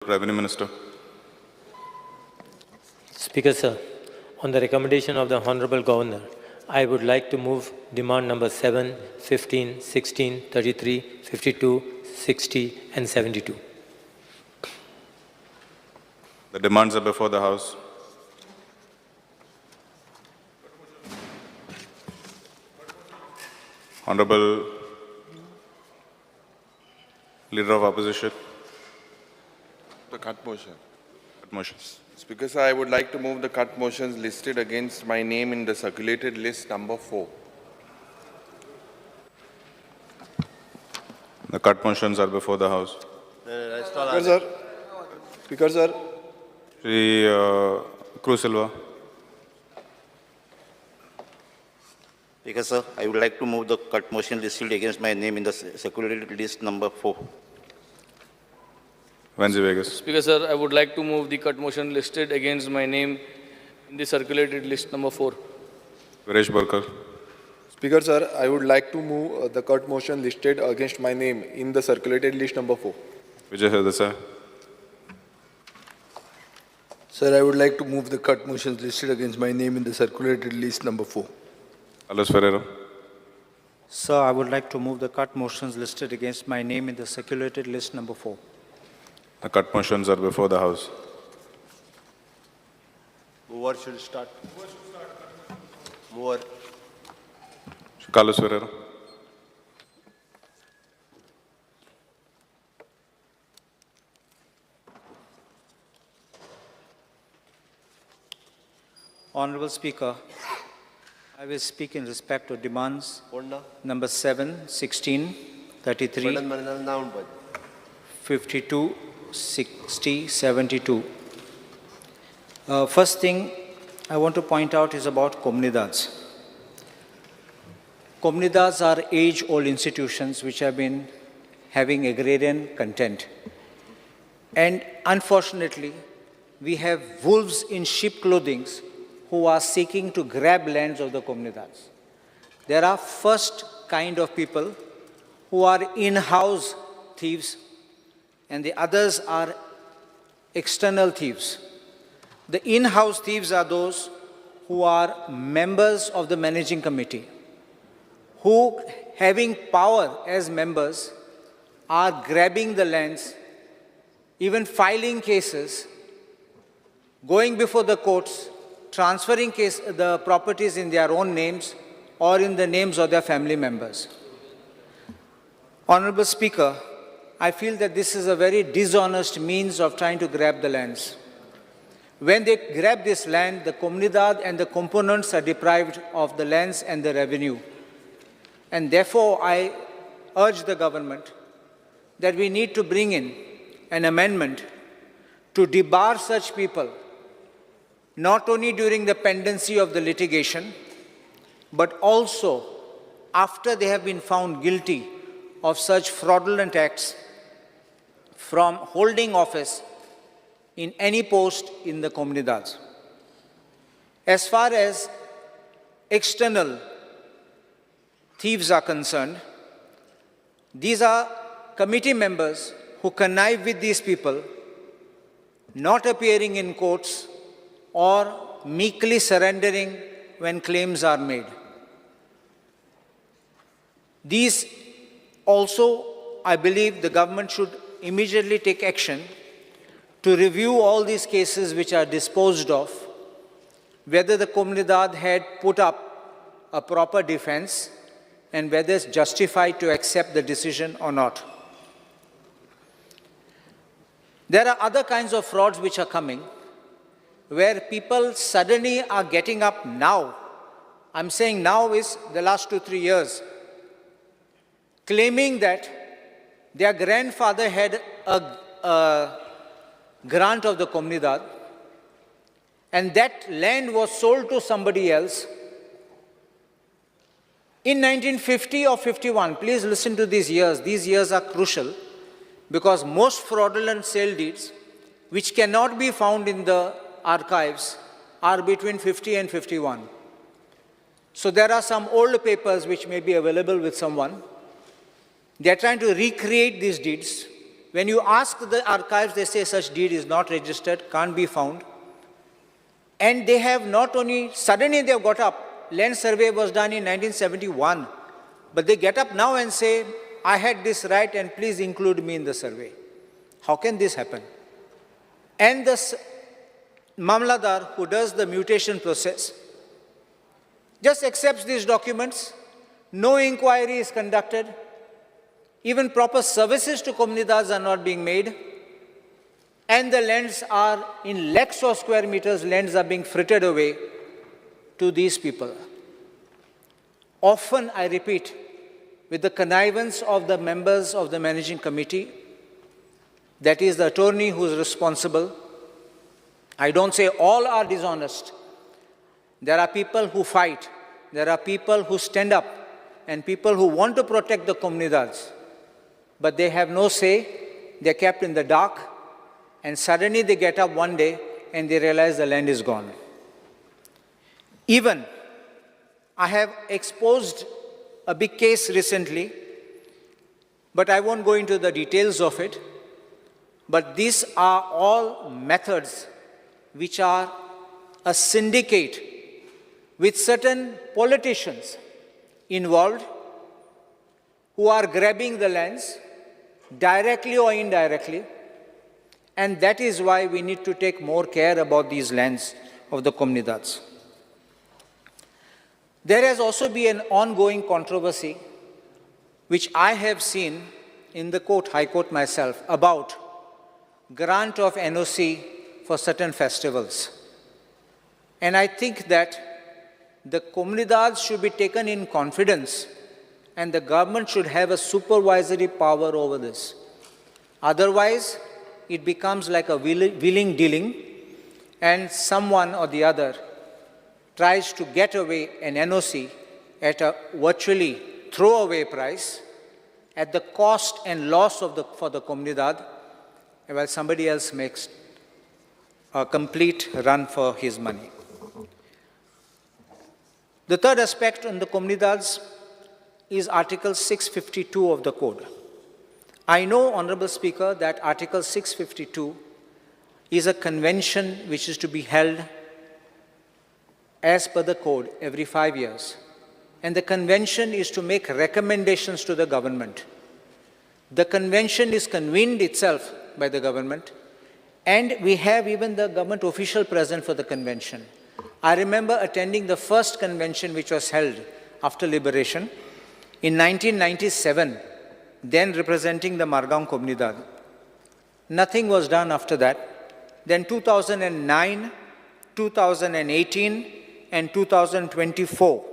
Revenue Minister. Speaker, sir, on the recommendation of the Honorable Governor, I would like to move demand number 7, 15, 16, 33, 52, 60 and 72. The demands are before the House. Honorable Leader of Opposition. The cut motion. Cut motion. Speaker, sir, I would like to move the cut motions listed against my name in the circulated list number 4. The cut motions are before the House. Speaker, sir. Speaker, sir. Shri Cruz Silva. Speaker, sir, I would like to move the cut motion listed against my name in the circulated list number 4. Venzi Vegas. Speaker, sir, I would like to move the cut motion listed against my name in the circulated list number 4. Viresh Borkar. Speaker, sir, I would like to move the cut motion listed against my name in the circulated list number 4. Vijay Herdesai. Sir, I would like to move the cut motions listed against my name in the circulated list number 4. Carlos Ferreira. Sir, I would like to move the cut motions listed against my name in the circulated list number 4. The cut motions are before the House. Mover should start. Mover. Shri Carlos Ferreira. Honorable Speaker, I will speak in respect of demands number 7, 16, 33, 52, 60, 72. First thing I want to point out is about comunidades. Comunidades are age-old institutions which have been having agrarian content. And unfortunately, we have wolves in sheep clothing who are seeking to grab lands of the comunidades. There are first kind of people who are in-house thieves, and the others are external thieves. The in-house thieves are those who are members of the managing committee, who, having power as members, are grabbing the lands, even filing cases, going before the courts, transferring the properties in their own names or in the names of their family members. Honorable Speaker, I feel that this is a very dishonest means of trying to grab the lands. When they grab this land, the comunidad and the components are deprived of the lands and the revenue. And therefore, I urge the government that we need to bring in an amendment to debar such people, not only during the pendency of the litigation, but also after they have been found guilty of such fraudulent acts, from holding office in any post in the comunidades. As far as external thieves are concerned, these are committee members who connive with these people, not appearing in courts or meekly surrendering when claims are made. These also, I believe the government should immediately take action to review all these cases which are disposed of, whether the comunidad had put up a proper defense and whether it's justified to accept the decision or not. There are other kinds of frauds which are coming, where people suddenly are getting up now. I'm saying now is the last 2-3 years, claiming that their grandfather had a grant of the comunidad, and that land was sold to somebody else. In 1950 or 51, please listen to these years are crucial, because most fraudulent sale deeds, which cannot be found in the archives, are between 50 and 51. So there are some old papers which may be available with someone. They are trying to recreate these deeds When you ask the archives, they say such deed is not registered, can't be found. And they have not only, suddenly they have got up, land survey was done in 1971, but they get up now and say, I had this right and please include me in the survey. How can this happen? And the Mamladar, who does the mutation process, just accepts these documents, no inquiry is conducted, even proper services to Comunidades are not being made, and the lands are in lakhs of square meters, lands are being frittered away to these people. Often, I repeat, with the connivance of the members of the managing committee, that is the attorney who is responsible. I don't say all are dishonest. There are people who fight, there are people who stand up, and people who want to protect the Comunidades, but they have no say, they're kept in the dark, and suddenly they get up one day and they realize the land is gone. Even, I have exposed a big case recently, but I won't go into the details of it, but these are all methods which are a syndicate with certain politicians involved who are grabbing the lands directly or indirectly, and that is why we need to take more care about these lands of the Comunidades. There has also been an ongoing controversy, which I have seen in the court, High Court myself, about grant of NOC for certain festivals. And I think that the Comunidades should be taken in confidence and the government should have a supervisory power over this. Otherwise, it becomes like a willing dealing, and someone or the other tries to get away an NOC at a virtually throwaway price at the cost and loss of for the Comunidad, while somebody else makes a complete run for his money. The third aspect on the Comunidades is Article 652 of the Code. I know, Honorable Speaker, that Article 652 is a convention which is to be held as per the Code every 5 years. And the convention is to make recommendations to the government. The convention is convened itself by the government, and we have even the government official present for the convention. I remember attending the first convention which was held after liberation in 1997, then representing the Margaon Comunidad. Nothing was done after that. Then 2009, 2018, and 2024,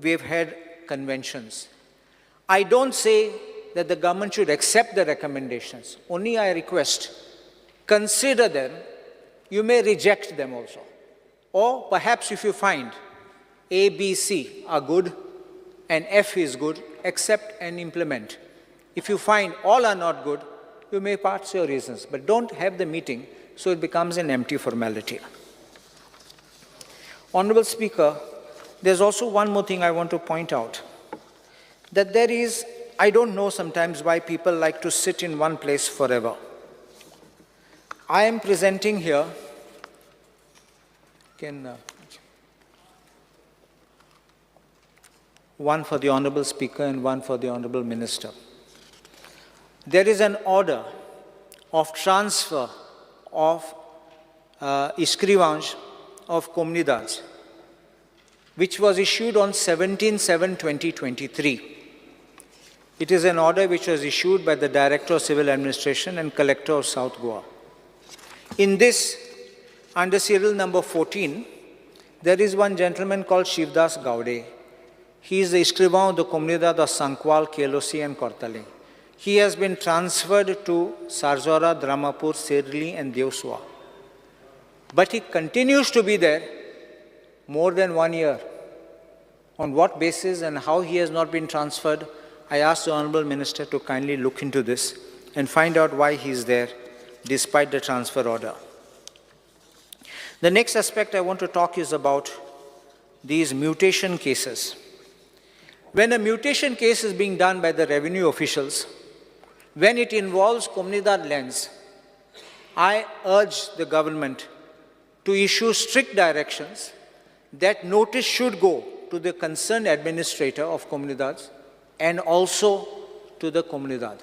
we have had conventions. I don't say that the government should accept the recommendations. Only I request, consider them. You may reject them also. Or perhaps if you find A, B, C are good and F is good, accept and implement. If you find all are not good, you may pass your reasons, but don't have the meeting so it becomes an empty formality. Honorable Speaker, there's also one more thing I want to point out, that there is, I don't know sometimes why people like to sit in one place forever. I am presenting here, one for the Honorable Speaker and one for the Honorable Minister. There is an order of transfer of escrivães of Comunidades, which was issued on 17/7/2023. It is an order which was issued by the Director of Civil Administration and Collector of South Goa. In this, under serial number 14, there is one gentleman called Shivdas Gaude. He is the escrivão of the Comunidad of Sankwal, Kelosi and Kortale. He has been transferred to Sarzora, Dramapur, Sirli and Deosua. But he continues to be there more than 1 year. On what basis and how he has not been transferred, I ask the Honorable Minister to kindly look into this and find out why he is there despite the transfer order. The next aspect I want to talk is about these mutation cases. When a mutation case is being done by the revenue officials, when it involves Comunidad lands, I urge the government to issue strict directions that notice should go to the concerned administrator of Comunidades and also to the Comunidad.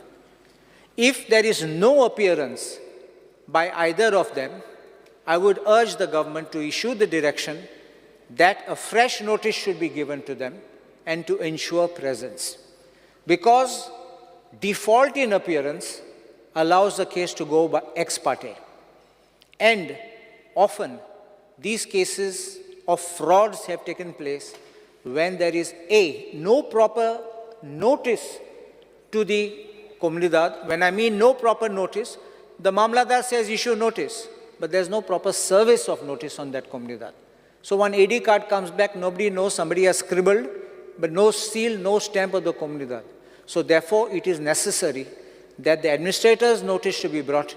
If there is no appearance by either of them, I would urge the government to issue the direction that a fresh notice should be given to them and to ensure presence. Because default in appearance allows the case to go by ex parte. And often these cases of frauds have taken place when there is no proper notice to the Comunidad. When I mean no proper notice, the Mamladar says issue notice, but there's no proper service of notice on that Comunidad. So one AD card comes back, nobody knows, somebody has scribbled, but no seal, no stamp of the Comunidad. So therefore, it is necessary that the administrator's notice should be brought,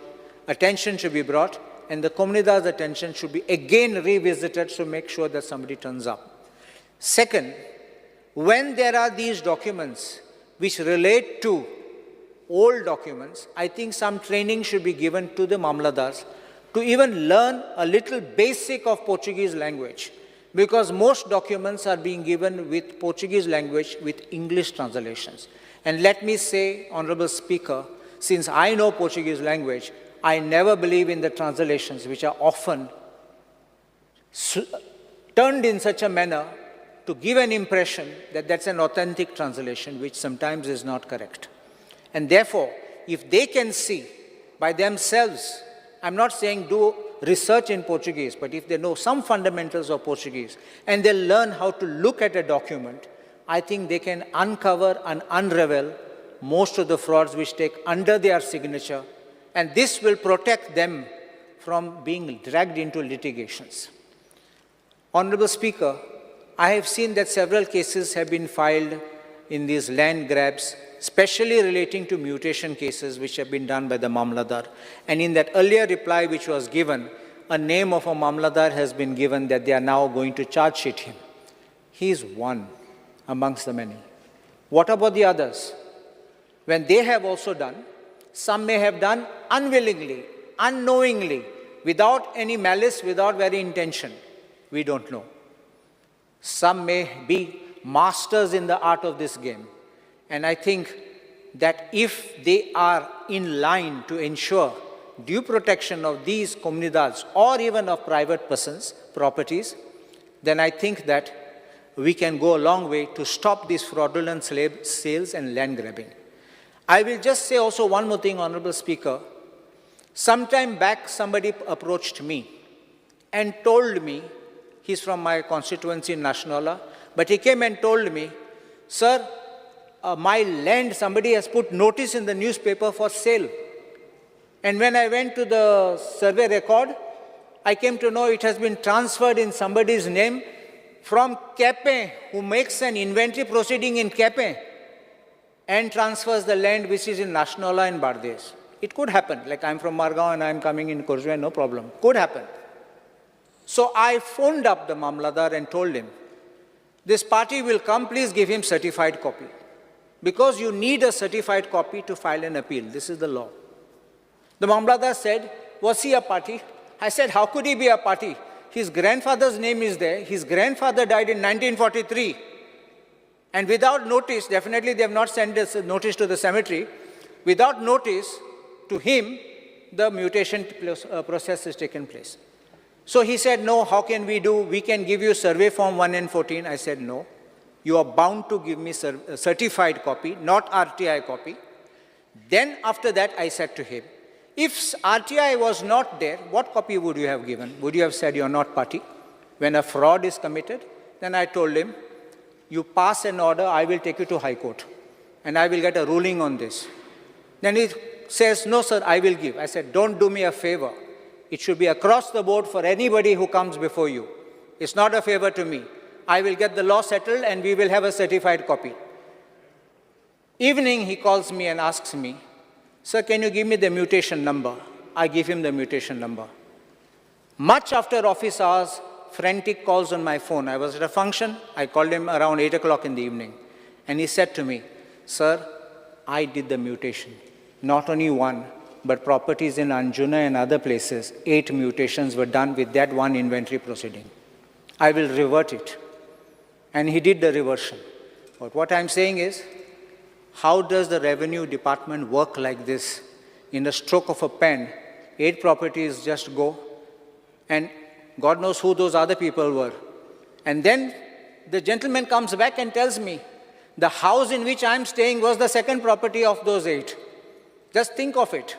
attention should be brought, and the Comunidad's attention should be again revisited to make sure that somebody turns up. Second, when there are these documents which relate to old documents, I think some training should be given to the Mamladars to even learn a little basic of Portuguese language, because most documents are being given with Portuguese language with English translations. And let me say, Honorable Speaker, since I know Portuguese language, I never believe in the translations which are often turned in such a manner to give an impression that that's an authentic translation, which sometimes is not correct. And therefore, if they can see by themselves, I'm not saying do research in Portuguese, but if they know some fundamentals of Portuguese and they learn how to look at a document, I think they can uncover and unravel most of the frauds which take under their signature, and this will protect them from being dragged into litigations. Honorable Speaker, I have seen that several cases have been filed in these land grabs, especially relating to mutation cases which have been done by the Mamladar. And in that earlier reply which was given, a name of a Mamladar has been given that they are now going to charge sheet him. He is one amongst the many. What about the others? When they have also done, some may have done unwillingly, unknowingly, without any malice, without very intention. We don't know. Some may be masters in the art of this game. And I think that if they are in line to ensure due protection of these comunidades or even of private persons' properties, then I think that we can go a long way to stop these fraudulent slave sales and land grabbing. I will just say also one more thing, Honorable Speaker. Sometime back, somebody approached me and told me, he's from my constituency in Nationala, but he came and told me, sir, my land, somebody has put notice in the newspaper for sale. And when I went to the survey record, I came to know it has been transferred in somebody's name from Kepe, who makes an inventory proceeding in Kepe and transfers the land which is in Nationala and Bardes. It could happen, like I'm from Margao and I'm coming in Kurzweil, no problem. Could happen. So I phoned up the Mamladar and told him, this party will come, please give him certified copy. Because you need a certified copy to file an appeal. This is the law. The Mamladar said, was he a party? I said, how could he be a party? His grandfather's name is there. His grandfather died in 1943. And without notice, definitely they have not sent a notice to the cemetery. Without notice to him, the mutation process has taken place. So he said, no, how can we do? We can give you survey form 1 and 14. I said, no. You are bound to give me a certified copy, not RTI copy. Then after that, I said to him, if RTI was not there, what copy would you have given? Would you have said you are not party? When a fraud is committed, then I told him, you pass an order, I will take you to High Court, and I will get a ruling on this. Then he says, no, sir, I will give. I said, don't do me a favor. It should be across the board for anybody who comes before you. It's not a favor to me. I will get the law settled and we will have a certified copy. Evening, he calls me and asks me, sir, can you give me the mutation number? I give him the mutation number. Much after office hours, frantic calls on my phone. I was at a function. I called him around 8 o'clock in the evening. And he said to me, sir, I did the mutation. not only one, but properties in Anjuna and other places, 8 mutations were done with that one inventory proceeding. I will revert it. And he did the reversion. But what I'm saying is, how does the revenue department work like this? In a stroke of a pen, 8 properties just go, and God knows who those other people were. And then the gentleman comes back and tells me, the house in which I'm staying was the second property of those 8. Just think of it.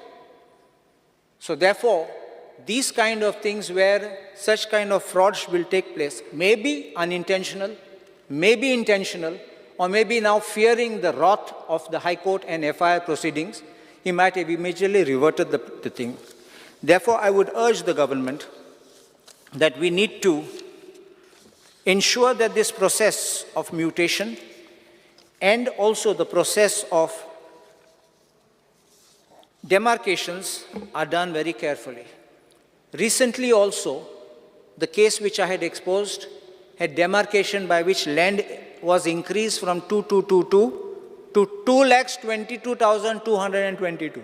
So therefore, these kind of things where such kind of frauds will take place, may be unintentional, may be intentional, or maybe now fearing the wrath of the High Court and FIR proceedings, he might have immediately reverted the thing. Therefore, I would urge the government that we need to ensure that this process of mutation and also the process of demarcations are done very carefully. Recently also, the case which I had exposed had demarcation by which land was increased from 2222 to 2,22,222.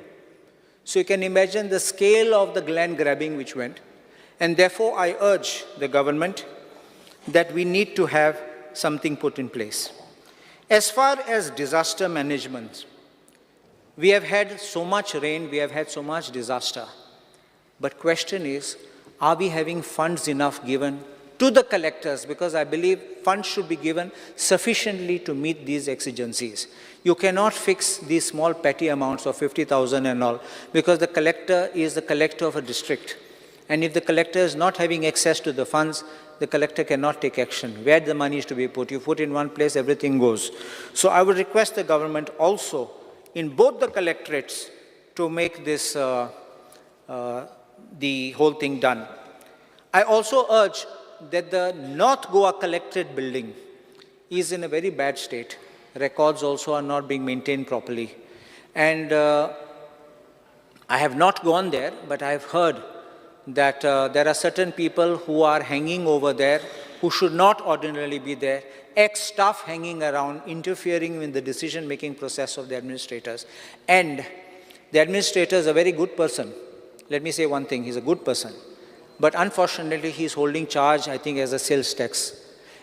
So you can imagine the scale of the land grabbing which went. And therefore, I urge the government that we need to have something put in place. As far as disaster management, we have had so much rain, we have had so much disaster. But question is, are we having funds enough given to the collectors? Because I believe funds should be given sufficiently to meet these exigencies. You cannot fix these small petty amounts of 50,000 and all, because the collector is the collector of a district. And if the collector is not having access to the funds, the collector cannot take action. Where the money is to be put? You put in one place, everything goes. So I would request the government also, in both the collectorates, to make this, the whole thing done. I also urge that the North Goa collectorate building is in a very bad state. Records also are not being maintained properly. And I have not gone there, but I have heard that there are certain people who are hanging over there who should not ordinarily be there, ex-staff hanging around, interfering in the decision-making process of the administrators. And the administrator is a very good person. Let me say one thing, he's a good person. But unfortunately, he's holding charge, I think, as a sales tax.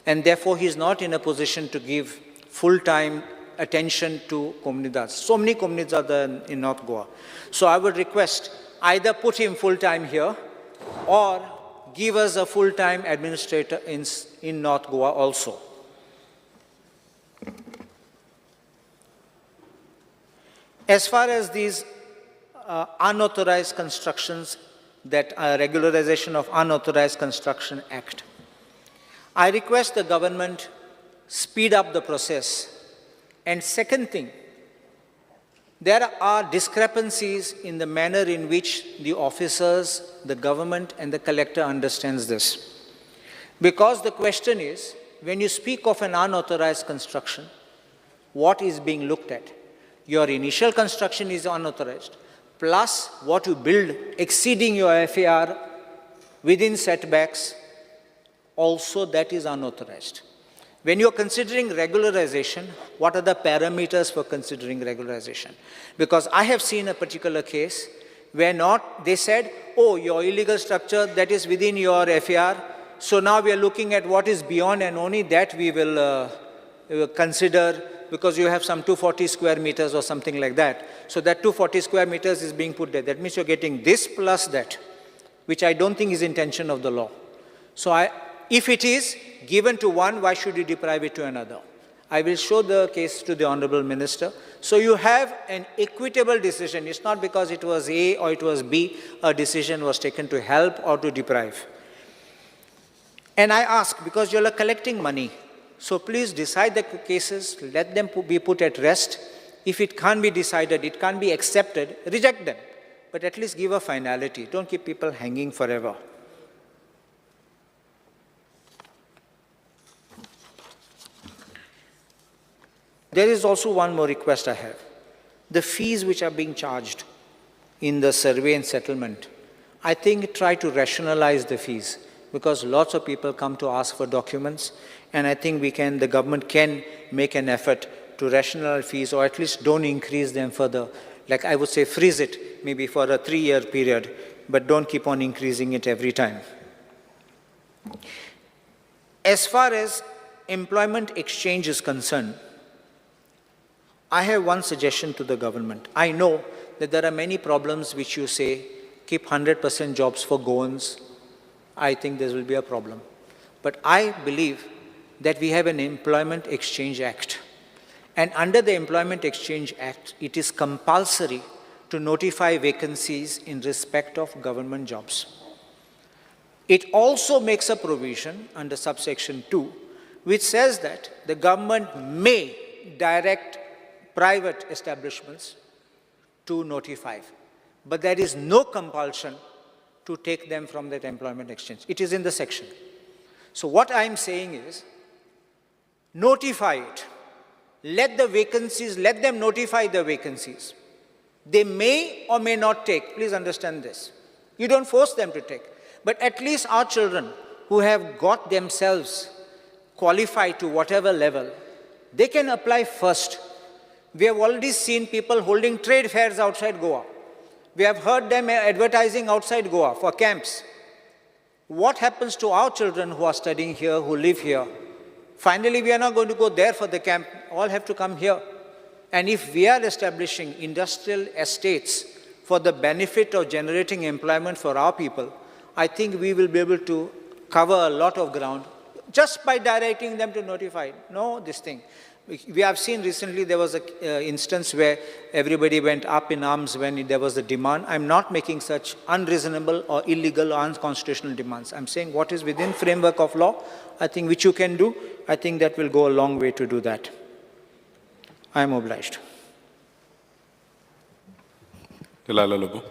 And therefore, he's not in a position to give full-time attention to Comunidades. So many Comunidades are there in North Goa. So I would request, either put him full-time here, or give us a full-time administrator in North Goa also. As far as these unauthorized constructions, that Regularization of Unauthorized Construction Act, I request the government speed up the process. And second thing, there are discrepancies in the manner in which the officers, the government, and the collector understands this. Because the question is, when you speak of an unauthorized construction, what is being looked at? Your initial construction is unauthorized, plus what you build exceeding your FAR within setbacks, also that is unauthorized. When you're considering regularization, what are the parameters for considering regularization? Because I have seen a particular case where they said, oh, your illegal structure, that is within your FAR, so now we are looking at what is beyond, and only that we will consider, because you have some 240 square meters or something like that. So that 240 square meters is being put there. That means you're getting this plus that, which I don't think is intention of the law. So if it is given to one, why should you deprive it to another? I will show the case to the Honorable Minister. So you have an equitable decision. It's not because it was A or it was B, a decision was taken to help or to deprive. And I ask, because you're collecting money, so please decide the cases, let them be put at rest. If it can't be decided, it can't be accepted, reject them. But at least give a finality. Don't keep people hanging forever. There is also one more request I have. The fees which are being charged in the survey and settlement, I think try to rationalize the fees, because lots of people come to ask for documents, and I think the government can make an effort to rationalize fees, or at least don't increase them further. like I would say freeze it, maybe for a 3-year period, but don't keep on increasing it every time. As far as employment exchange is concerned, I have one suggestion to the government. I know that there are many problems which you say, keep 100% jobs for Goans. I think there will be a problem. But I believe that we have an Employment Exchange Act. And under the Employment Exchange Act, it is compulsory to notify vacancies in respect of government jobs. It also makes a provision under subsection 2, which says that the government may direct private establishments to notify, but there is no compulsion to take them from that employment exchange. It is in the section. So what I am saying is, notify it. Let them notify the vacancies. They may or may not take, please understand this. You don't force them to take, but at least our children who have got themselves qualified to whatever level, they can apply first. We have already seen people holding trade fairs outside Goa. We have heard them advertising outside Goa for camps. What happens to our children who are studying here, who live here? Finally, we are not going to go there for the camp. All have to come here. And if we are establishing industrial estates for the benefit of generating employment for our people, I think we will be able to cover a lot of ground just by directing them to notify. No, this thing. We have seen recently there was an instance where everybody went up in arms when there was a demand. I'm not making such unreasonable or illegal or unconstitutional demands. I'm saying what is within framework of law, I think which you can do, I think that will go a long way to do that. I am obliged. Delilah Lobo.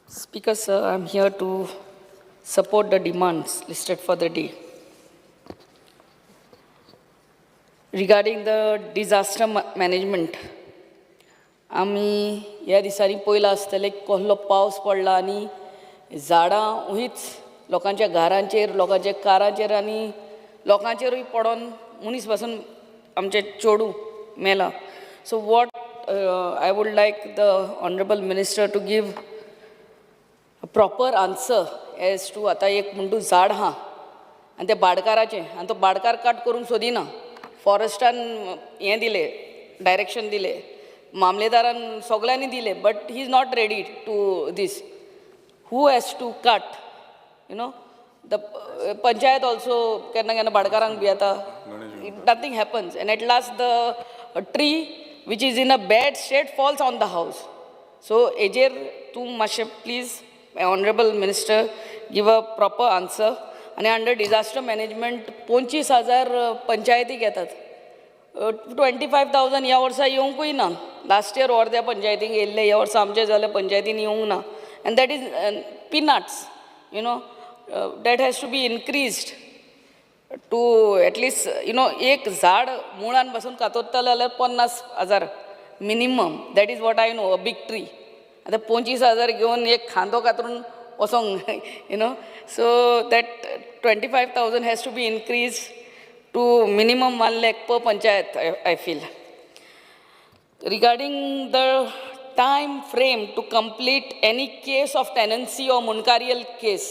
Speaker, sir, I'm here to support the demands listed for the day. Regarding the disaster management, आम्ही ह्या दिसांनी पयला आसतले कसलो पावस पडला आनी झाडां उहीच लोकांच्या घरांचेर, लोकांच्या कारांचेर आनी लोकांचेरूय पडोन मनीस पासून आमचे चेडूं मेला. So what I would like the Honorable Minister to give a proper answer as to आतां एक म्हणटू झाड आहा आनी तें भाडकाराचें आनी तो भाडकार कट करूंक सोदिना. फॉरेस्टान हें दिलें, डायरेक्शन दिलें, मामलेदारान सगळ्यांनी दिलें, but he is not ready to this. Who has to cut, you know, the panchayat also केन्ना केन्ना भाडकारांक बी येता, nothing happens, and at last the tree which is in a bad state falls on the house. सो हेजेर तूं मातशें please honourable minister give a proper answer. आणि अंडर डिझास्टर मॅनेजमेंट 25,000 पंचायती घेतात. 25,000 ह्या वर्सा येवंकूय ना. लास्ट इयर अर्द्या पंचायतींक येयल्ले, ह्या वर्सा आमचे जाल्या पंचायतीन येवंक ना. And that is peanuts, you know, that has to be increased to at least, you know, एक झाड मुळान पासून कातरतले जाल्यार 50,000 minimum. That is what I know, a big tree. आतां 25,000 घेवन एक खांदो कातरून वसोंक, you know, so that 25,000 has to be increased to minimum 1 lakh per panchayat, I feel. Regarding the time frame to complete any case of tenancy or munkarial case,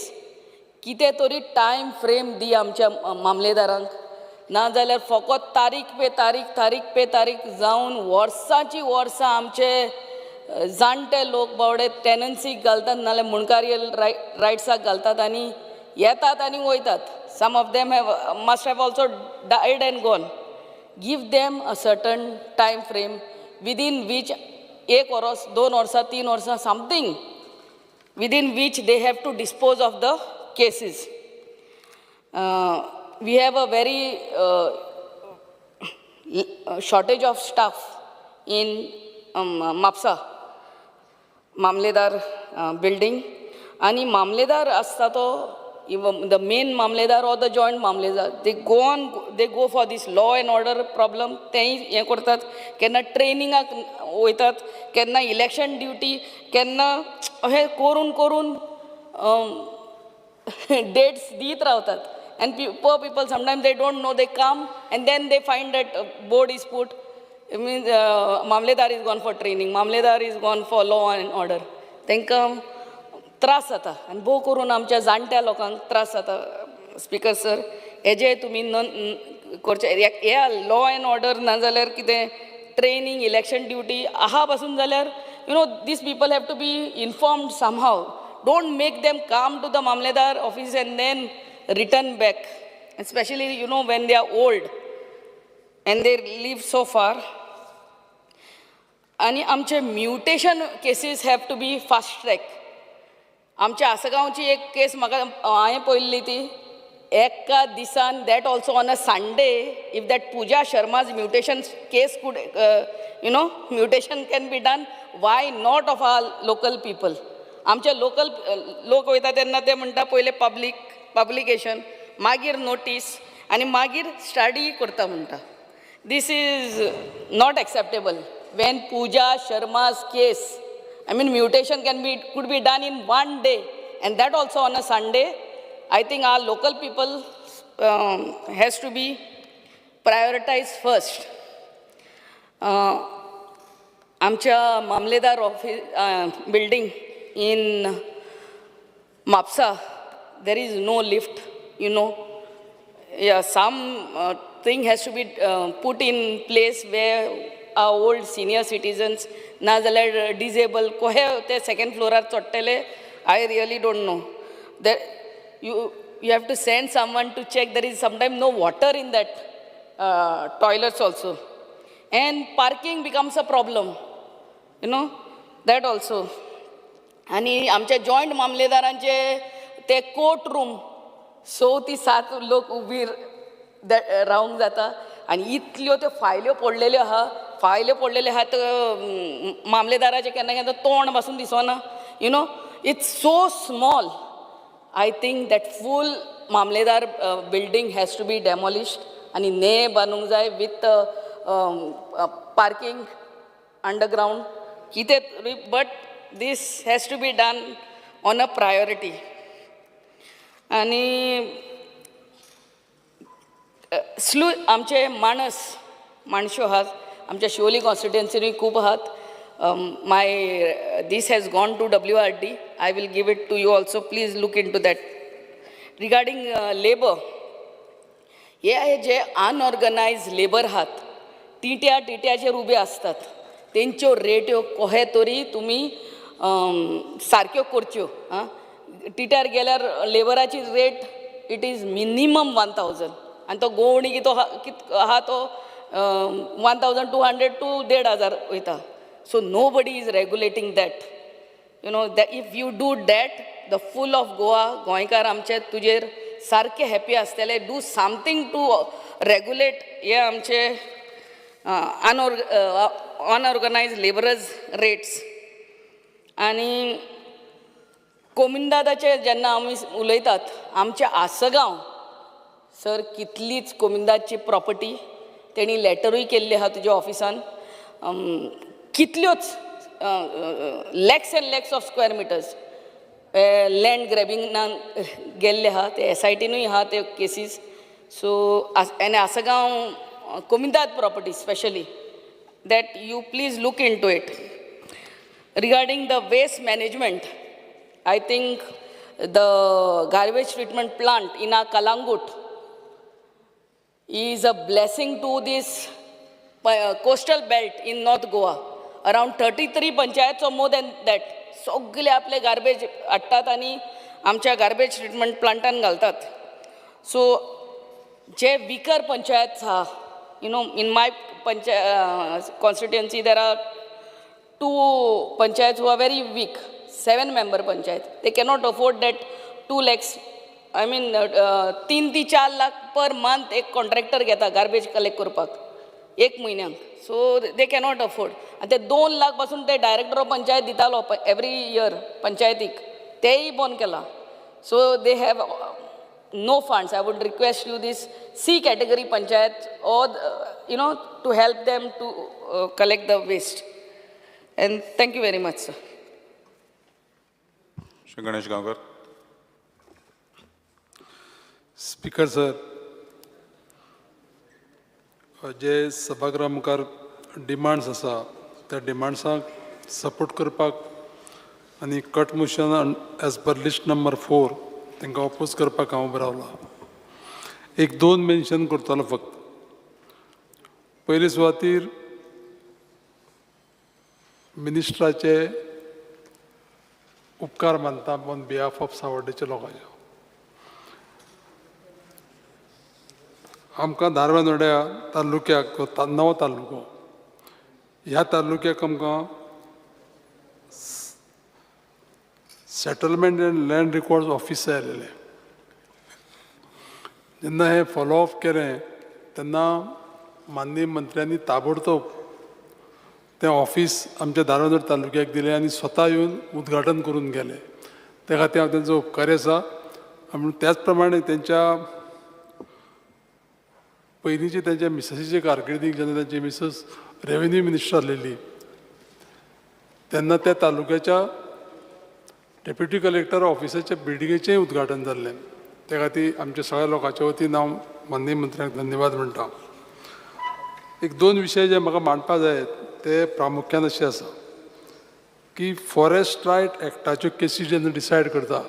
कितें तरी time frame दी आमच्या मामलेदारांक, नाजाल्यार फकत तारीख पे तारीख जावन वर्सांची वर्सां आमचे जाणटे लोक बावडे टेनन्सीक घालतात, नाल्यार मुणकारियल रायट्साक घालतात आनी येतात आनी वयतात. Some of them must have also died and gone. Give them a certain time frame within which 1 years, 2 वर्सां, 3 वर्सां, something within which they have to dispose of the cases. We have a very shortage of staff in Mapusa Mamlatdar building. आणि मामलेदार आसता तो, the main Mamlatdar or the joint Mamlatdar, they go for this law and order problem, तेंय हें करतात. केन्ना ट्रेनिंगाक वयतात, केन्ना इलेक्शन ड्युटी, केन्ना अशें करून डेट्स दीत रावतात. And poor people sometimes they don't know, they come and then they find that board is put. It means Mamledar is gone for training, Mamledar is gone for law and order. तांकां त्रास जाता आनी भोव करून आमच्या जाणट्या लोकांक त्रास जाता. स्पिकर सर, हेजे तुमी करचे ह्या लॉ अँड ऑर्डर ना जाल्यार कितें ट्रेनिंग इलेक्शन ड्युटी आहा पासून जाल्यार these people have to be informed somehow. Don't make them come to the Mamledar office and then return back, especially when they are old and they live so far. आणि आमचे mutation cases have to be fast track. आमच्या आसगांवची एक case म्हाका हांवें पळयल्ली ती एका दिसान that also on a Sunday. If that Pooja Sharma's mutation case could mutation can be done, why not of our local people? आमचे लोकल लोक वयता तेन्ना ते म्हणटा पयले पब्लिकेशन मागीर नोटीस आनी मागीर स्टडी करता म्हणटा. This is not acceptable. When Pooja Sharma's case, I mean mutation could be done in one day, and that also on a Sunday. I think our local people has to be prioritized first. आमच्या मामलेदार office building in Mapsa, there is no lift, Yeah, some thing has to be put in place where our old senior citizens, na jaल्यार disabled, कोहे ते second floor चोडटले, I really don't know. That you have to send someone to check. There is sometimes no water in that toilets also. And parking becomes a problem, that also. आणि आमच्या joint मामलेदारांचे ते court room 6 ते 7 लोक उबी रावंक जाता आनी इतल्यो त्यो फायल्यो पडलेल्यो आहा मामलेदाराचे केन्ना केन्ना तोंड पासून दिसना. It's so small. I think that full Mamledar building has to be demolished and ne banung jai with parking underground. But this has to be done on a priority. आणि आमचे माणसो आहात आमच्या शिवोली कॉन्स्टिट्युएन्सीनी खूब आहात. This has gone to WRD. I will give it to you also. Please look into that. Regarding labor, हे जे unorganised labour आहात टिट्याचेर उबे असतात तेंच्यो रेट्यो कोहे तरी तुमी सारक्यो करच्यो. टिट्यार गेल्यार लेबराची रेट इट इज मिनिमम 1000 आनी तो गोवणी कितें आहा तो 1200 to 1500 वयता. So nobody is regulating that. That if you do that, the full of Goa, Goaikar amche tujer sarke happy astele. Do something to regulate ye amche unorganized laborers rates. आणि कोमिंदादाचे जेन्ना आमी उलयतात आमच्या आसगांव सर कितलीच कोमिंदाची property तेणी लेटरूय केल्ली आहा तुज्या ऑफिसान. कितल्योच lakhs and lakhs of square metres land ग्रॅबिंगान गेल्ले आहा ते SITनूय आहा ते केसीस. सो आनी आसगांव कोमिंदाद property specially that you please look into it. Regarding the waste management, I think the garbage treatment plant in our Kalangut is a blessing to this coastal belt in North Goa. Around 33 panchayats or more than that. सगळे आपले garbage हाडटात आनी आमच्या garbage treatment प्लांटान घालतात. सो जे vicar panchayat आहा in my constituency there are 2 panchayats who are very weak. 7-member panchayat. They cannot afford that 2 lakhs. I mean 3 to 4 lakh per month एक contractor घेता garbage collect करपाक एक म्हयन्याक. So they cannot afford. आणि ते 2 लाख पासून ते डायरेक्टर ऑफ पंचायत दितालो every year पंचायतीक तेही बंद केला. So they have no funds. I would request you this C category panchayat or to help them to collect the waste. And thank you very much, sir. Shri Ganesh Gaonkar. Speaker sir, जे सभागृहा मुखार demands आसा त्या डिमांड्सांक सपोर्ट करपाक आनी cut motion as per list number 4 तांकां oppose करपाक हांव उबो रावला. एक 2 मेन्शन करतलो फक्त. पयले सुवातेर मिनिस्टराचे उपकार मानता ऑन बिहाफ ऑफ सावड्डेच्या लोकांचे. आमकां धारबांदोड्या तालुक्याक नवो तालुको ह्या तालुक्याक आमकां settlement and land records office जाय आसलेलें. जेन्ना हें फॉलो अप केलें तेन्ना माननीय मंत्र्यांनी ताबडतोब तें ऑफिस आमच्या धारबांदोड तालुक्याक दिलें आनी स्वता येवन उद्घाटन करून गेले. त्या खातीर हांव तेंचो उपकारी आसा. आनी त्याच प्रमाणे तेंच्या पयलींची तेंच्या मिसेसीचे कारकिर्दीक जेन्ना तेंची मिसेस रेव्हेन्यू मिनिस्टर आसलेली तेन्ना त्या तालुक्याच्या डेप्युटी कलेक्टर ऑफिसाच्या बिल्डिंगेचेंय उद्घाटन जाल्लें. त्या खातीर आमच्या सगळ्या लोकांच्या वतीन हांव माननीय मंत्र्यांक धन्यवाद म्हणटा. एक 2 विशय जे म्हाका मांडपा जाय ते प्रामुख्यान अशें आसा की फॉरेस्ट रायट एक्टाच्यो केसी जेन्ना डिसायड करता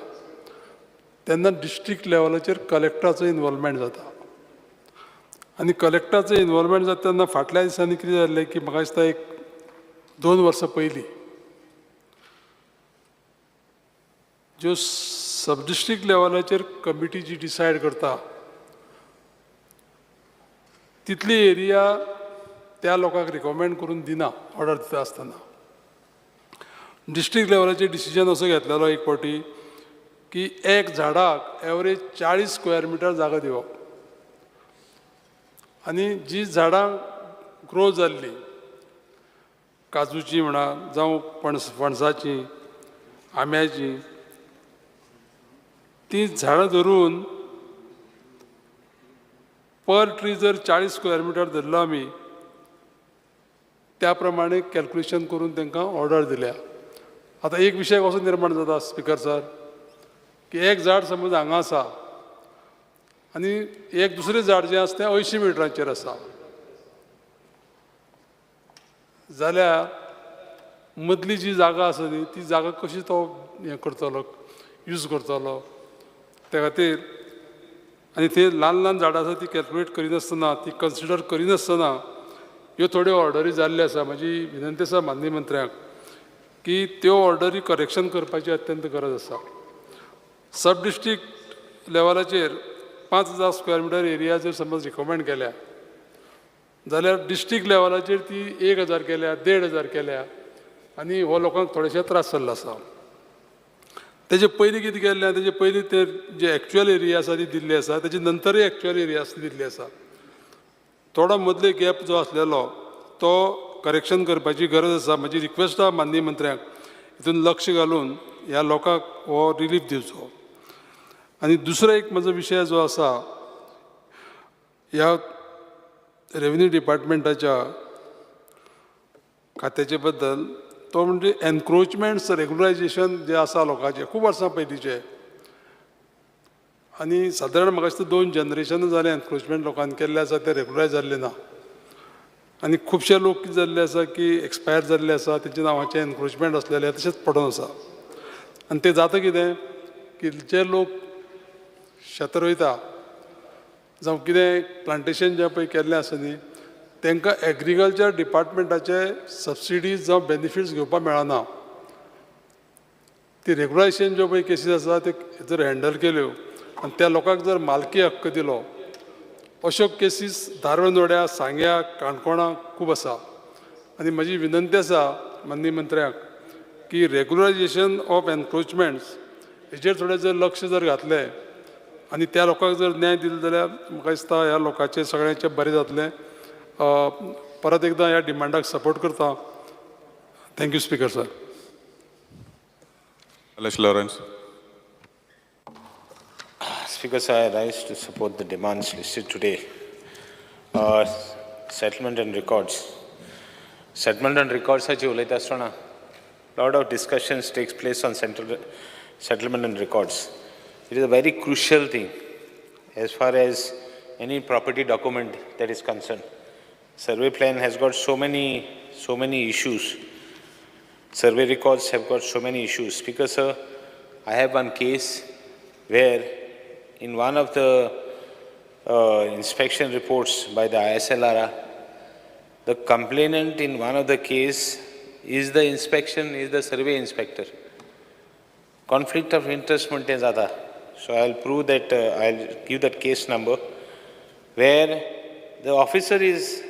तेन्ना डिस्ट्रिक्ट लेवलाचेर कलेक्टराचो इनवॉल्वमेंट जाता. आनी कलेक्टराचो इनवॉल्वमेंट जाता तेन्ना फाटल्या दिसांनी कितें जाल्लें की म्हाका दिसता एक 2 वर्सां पयलीं ज्यो सब डिस्ट्रिक्ट लेवलाचेर कमिटी जी डिसायड करता तितली एरिया त्या लोकांक रिकमेंड करून दिना ऑर्डर दिता आसतना. डिस्ट्रिक्ट लेवलाचेर डिसिजन असो घेतलेलो एक फावटी की एक झाडाक एवरेज 40 स्क्वेअर मिटर जागा दिवप आनी जी झाडां ग्रो जाल्ली काजूची म्हणा जावं पणसाची आंब्याची ती झाडां धरून पर ट्री जर 40 स्क्वेअर मिटर धरलो आमी त्या प्रमाणे कॅल्क्युलेशन करून तांकां ऑर्डर दिल्या. आतां एक विशय कसो निर्माण जाता स्पिकर सर की एक झाड समज हांगा आसा आनी एक दुसरें झाड जें आसा तें 80 मिटरांचेर आसा जाल्यार मदली जी जागा आसा न्ही ती जागा कशी तो हें करतलो यूज करतलो. त्या खातीर आनी ती ल्हान ल्हान झाडां आसा ती कॅल्क्युलेट करिनासतना ती कन्सिडर करिनासतना ह्यो थोड्यो ऑर्डरी जाल्ल्यो आसा. म्हजी विनंती आसा माननीय मंत्र्याक की त्यो ऑर्डरी करेक्शन करपाची अत्यंत गरज आसा. सब डिस्ट्रिक्ट लेवलाचेर 5000 स्क्वेअर मिटर एरिया जर समज रिकमेंड केल्या जाल्यार डिस्ट्रिक्ट लेवलाचेर ती 1000 केल्या 1500 केल्या आनी हो लोकांक थोडेशे त्रास जाल्लो आसा. तेजे पयलीं कितें केल्लें तेजे पयलीं ते जे एक्चुअल एरिया आसा ती दिल्ली आसा तेजे नंतरूय एक्चुअल एरिया दिल्ली आसा. थोडो मदले गॅप जो आसलेलो तो करेक्शन करपाची गरज आसा. म्हजी रिक्वेस्ट आसा माननीय मंत्र्याक हितून लक्ष घालून ह्या लोकांक हो रिलीफ दिवचो. आनी दुसरो एक म्हजो विशय जो आसा ह्या रेव्हेन्यू डिपार्टमेंटाच्या खात्याचे बद्दल तो म्हणजे एनक्रोचमेंट्स रेग्युलरायजेशन जे आसा लोकांचे खूब वर्सां पयलींचे आनी सादारण म्हाका दिसता 2 जनरेशनां जालें एनक्रोचमेंट लोकांनी केल्ले आसा ते रेग्युलरायज जाल्ले ना. आनी खुबशे लोक कितें जाल्ले आसा की एक्सपायर जाल्ले आसा तेंच्या नांवाचें एनक्रोचमेंट आसलेले तशेंच पडून आसा. आनी तें जाता कितें की जे लोक शेत रोयता जावं कितें प्लांटेशन जें पळय केल्लें आसा न्ही तांकां एग्रिकल्चर डिपार्टमेंटाचे सबसिडीज जावं बेनिफिट्स घेवपाक मेळना. ती रेग्युलायजेशन ज्यो पळय केसीस आसा ते जर हँडल केल्यो आनी त्या लोकांक जर मालकी हक्क दिलो अश्यो केसीस धारबांदोड्या सांग्या काणकोणा खूब आसा. आनी म्हजी विनंती आसा माननीय मंत्र्याक की रेग्युलरायजेशन ऑफ एनक्रोचमेंट्स हेचेर थोडें जर लक्ष जर घातलें आनी त्या लोकांक जर न्याय दिलो जाल्यार म्हाका दिसता ह्या लोकांचें सगळ्यांचें बरें जातलें. परत एकदां ह्या डिमांडाक सपोर्ट करता. Thank you speaker sir. Alesh Lawrence. Speaker, sir, I rise to support the demands listed today. Settlement and records. Settlement and records hachi ulayta asतना lot of discussions takes place on settlement and records. It is a very crucial thing as far as any property document that is concerned. Survey plan has got so many issues. Survey records have got so many issues. Speaker, sir, I have one case where in one of the inspection reports by the ISLRA, the complainant in one of the case is the survey inspector. Conflict of interest mante zyada. So I'll prove that, I'll give that case number, where the officer is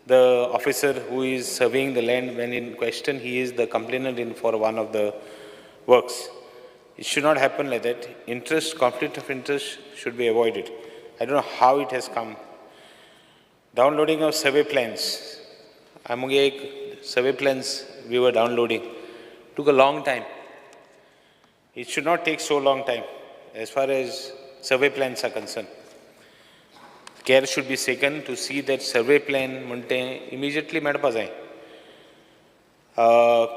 the officer who is surveying the land. When in question, he is the complainant in for one of the works. It should not happen like that. Conflict of interest should be avoided. I don't know how it has come. Downloading of survey plans. Survey plans we were downloading. Took a long time. It should not take so long time as far as survey plans are concerned. Care should be taken to see that survey plan immediately madpa jai.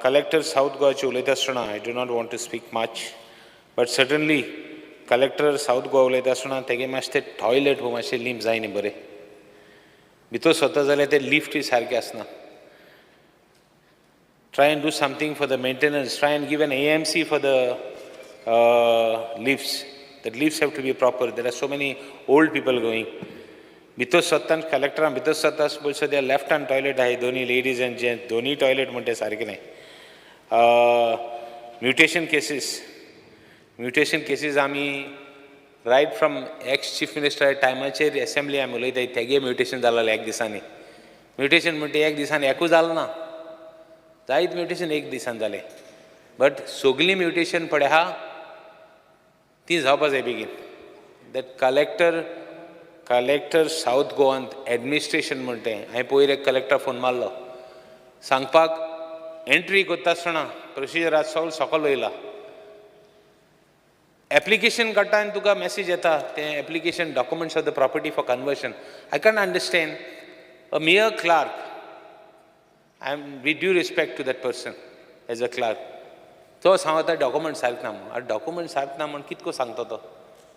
Collector South Goa ulaytasrana, I do not want to speak much, but certainly Collector South Goa ulaytasrana tege maste toilet ho maste lim zaini bare. Bito swata zale te lift is sarke asna. Try and do something for the maintenance. Try and give an AMC for the lifts. The lifts have to be proper. There are so many old people going. Bito swatan collector and bito swatas bolsa their left hand toilet hai doni ladies and gents doni toilet monte sarke nahi. Mutation cases ami right from ex chief minister time chair assembly am ulai dai tege mutation dalal ek disani. Mutation monte ek disani eku dalna. Zaid mutation ek disan dale. But sogli mutation padha ती झापास आहे begin. That collector South Goan administration म्हणते हांवें पयर एक collector phone मारलो सांगपाक entry करता आसतना प्रोसिजर आज सकल वयला एप्लिकेशन काडटा आनी तुका मॅसेज येता तें application documents of the property for conversion I can understand a mere clerk I am with due respect to that person as a clerk तो सांगता डॉक्युमेंट सारक ना म्हणून डॉक्युमेंट सारक ना म्हणून कितको सांगता तो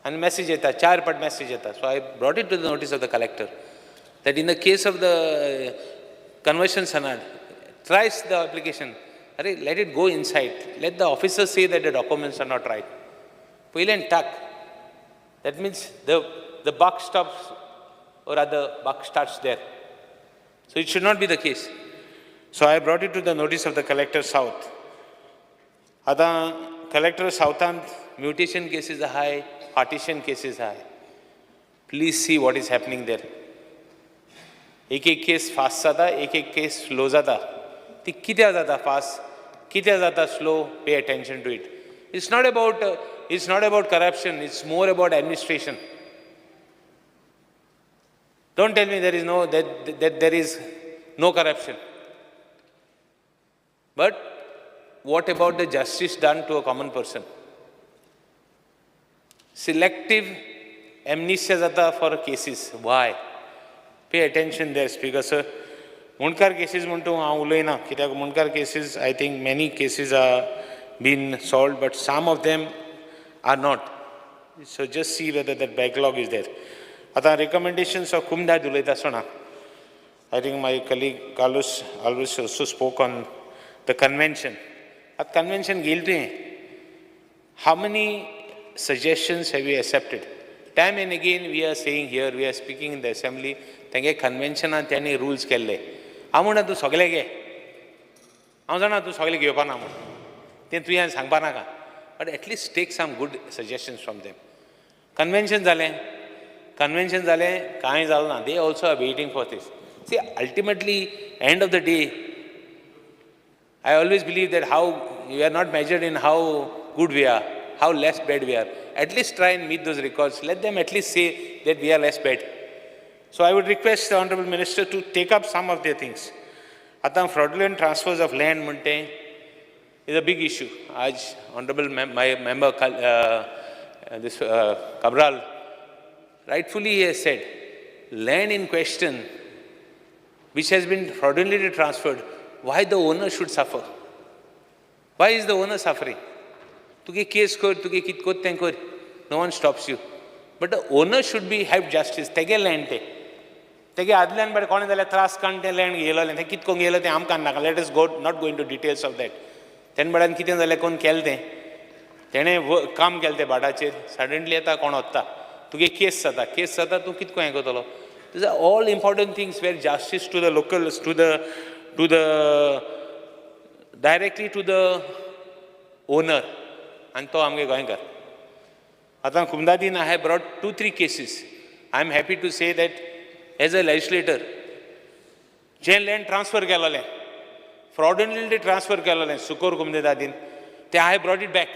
आनी मॅसेज येता 4 पाट मॅसेज येता so I brought it to the notice of the collector that in the case of the conversion सनाड tries the application are let it go inside let the officer say that the documents are not right पयल्यान टाक that means the buck stops or other buck starts there so it should not be the case so I brought it to the notice of the collector south आता collector साउथांत mutation cases आहाय partition cases आहाय please see what is happening there एक case fast जाता एक case slow जाता ती कित्याक जाता फास्ट कित्याक जाता slow pay attention to it it's not about corruption it's more about administration don't tell me there is no corruption but what about the justice done to a common person? Selective amnesia jata for cases. Why? Pay attention there, Speaker sir. Munkar cases muntu ha ulayna. Kityak munkar cases, I think many cases are been solved, but some of them are not. So just see whether that backlog is there. Ata recommendations of Kumda Dulaita Sona. I think my colleague Carlos Alvarez also spoke on the convention. At convention guilty. How many suggestions have we accepted? Time and again we are saying here, we are speaking in the assembly, tenge convention and teni rules kelle. Amuna tu sogle ge. Amuna tu sogle ge upana amun. Ten tu yan sangpana ka. But at least take some good suggestions from them. Convention zale, kahin zalna. They also are waiting for this. See, ultimately, end of the day, I always believe that how we are not measured in how good we are, how less bad we are. At least try and meet those records. Let them at least say that we are less bad. So I would request the Honorable Minister to take up some of their things. Atam fraudulent transfers of land munte is a big issue. Aj Honorable my member Cabral rightfully has said land in question which has been fraudulently transferred. Why the owner should suffer? Why is the owner suffering? Tuge case kor, tuge kit kotten kor. No one stops you. But the owner should have justice. Tege land te. तेगे आदल्यान बरें कोणें जाल्यार त्रास काण तें land घेयलोलें तें कितको घेयलो तें आमकां नाका let us go not go into details of that तेन्ना बऱ्यान कितें जालें कोण केलें तें तेणें काम केलें तें भाटाचेर सडनली येता कोण वता तुगे केस जाता तूं कितको हें करतलो these are all important things where justice to the locals to the directly to the owner आनी तो आमगे गोंयकार आतां कुमदादीन I have brought 2-3 cases I am happy to say that as a legislator जें लँड ट्रान्सफर केलोलें fraudulently transfer केलोलें सुकोर कुमदादीन तें I brought it back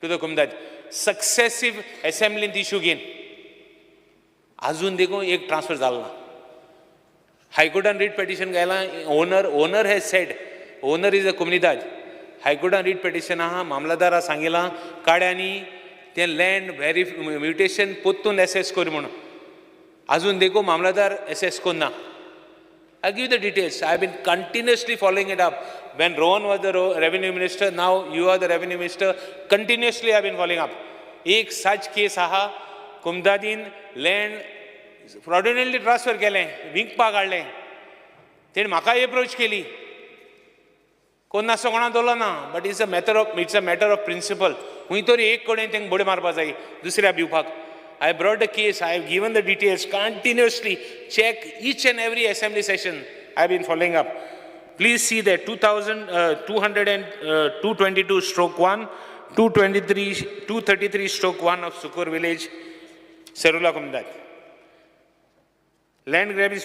to the कुमदाद सक्सेसीव असेंब्लींत इश्यू घेवन आजून देखून एक ट्रान्सफर जालो ना हायकोर्टान writ petition घायलां owner has said owner is a कुमदाद हायकोर्टान रीट पेटिशन आहा मामलादारा सांगिलां काड्यांनी तें लँड म्युटेशन पोत्तून एसेस कर म्हणून आजून देखून मामलादार assess कोन्ना I give the details. I have been continuously following it up. When Rohan was the revenue minister, now you are the revenue minister. Continuously I have been following up. एक such case आहा कुमदादीन land फ्रॉडनली transfer केलें विकपाक हाडलें तेणें म्हाका approach केली कोण नासो कोणा दवरलो ना but it's a matter of principle खूंय तरी एक कडेन तेंका बोडी मारपाक जाय दुसऱ्या भिवपाक I brought the case, I have given the details continuously, check each and every assembly session I have been following up. Please see that 222/1, 233/1 of Sukur village, Serula Kumdad. Land grabbings,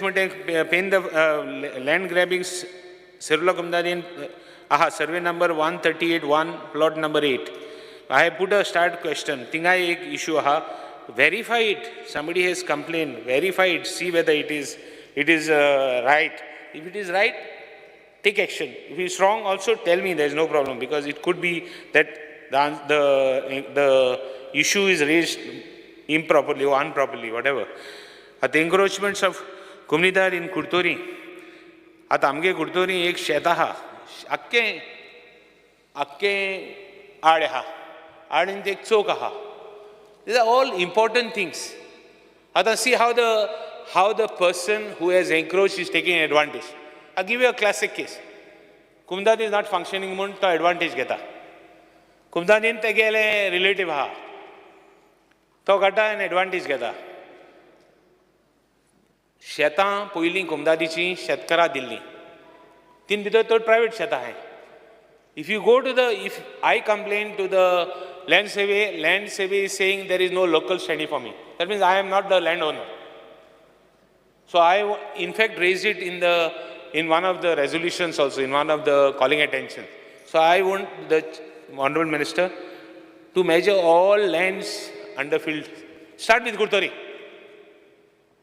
paying the land grabbings, Serula Kumdad in survey number 138-1, plot number 8. I have put a start question. Tinga ek issue aha. Verify it. Somebody has complained. Verify it. See whether it is right. If it is right, take action. If it is wrong, also tell me. There is no problem because it could be that the issue is raised improperly or improperly, whatever. At the encroachments of Kumnidar in Kurtori, at Amge Kurtori ek शेत आहा अक्के आड आहा आडीन एक चौक आहा. These are all important things. Now see how the person who has encroached is taking advantage. I'll give you a classic case. Kumdad is not functioning म्हणून तो advantage घेता. कुमदादीन तेगेले relative आहा तो काडटा आनी एडवांटेज घेता. शेतां पयलीं कुमदादीची शेतकारां दिल्लीं तीन भितर तो प्रायवेट शेतां आहाय. If I complain to the land survey is saying there is no local standing for me. That means I am not the landowner. So I, in fact, raised it in one of the resolutions also, in one of the calling attention. So I want the Honorable Minister to measure all lands under field. Start with Kurtori.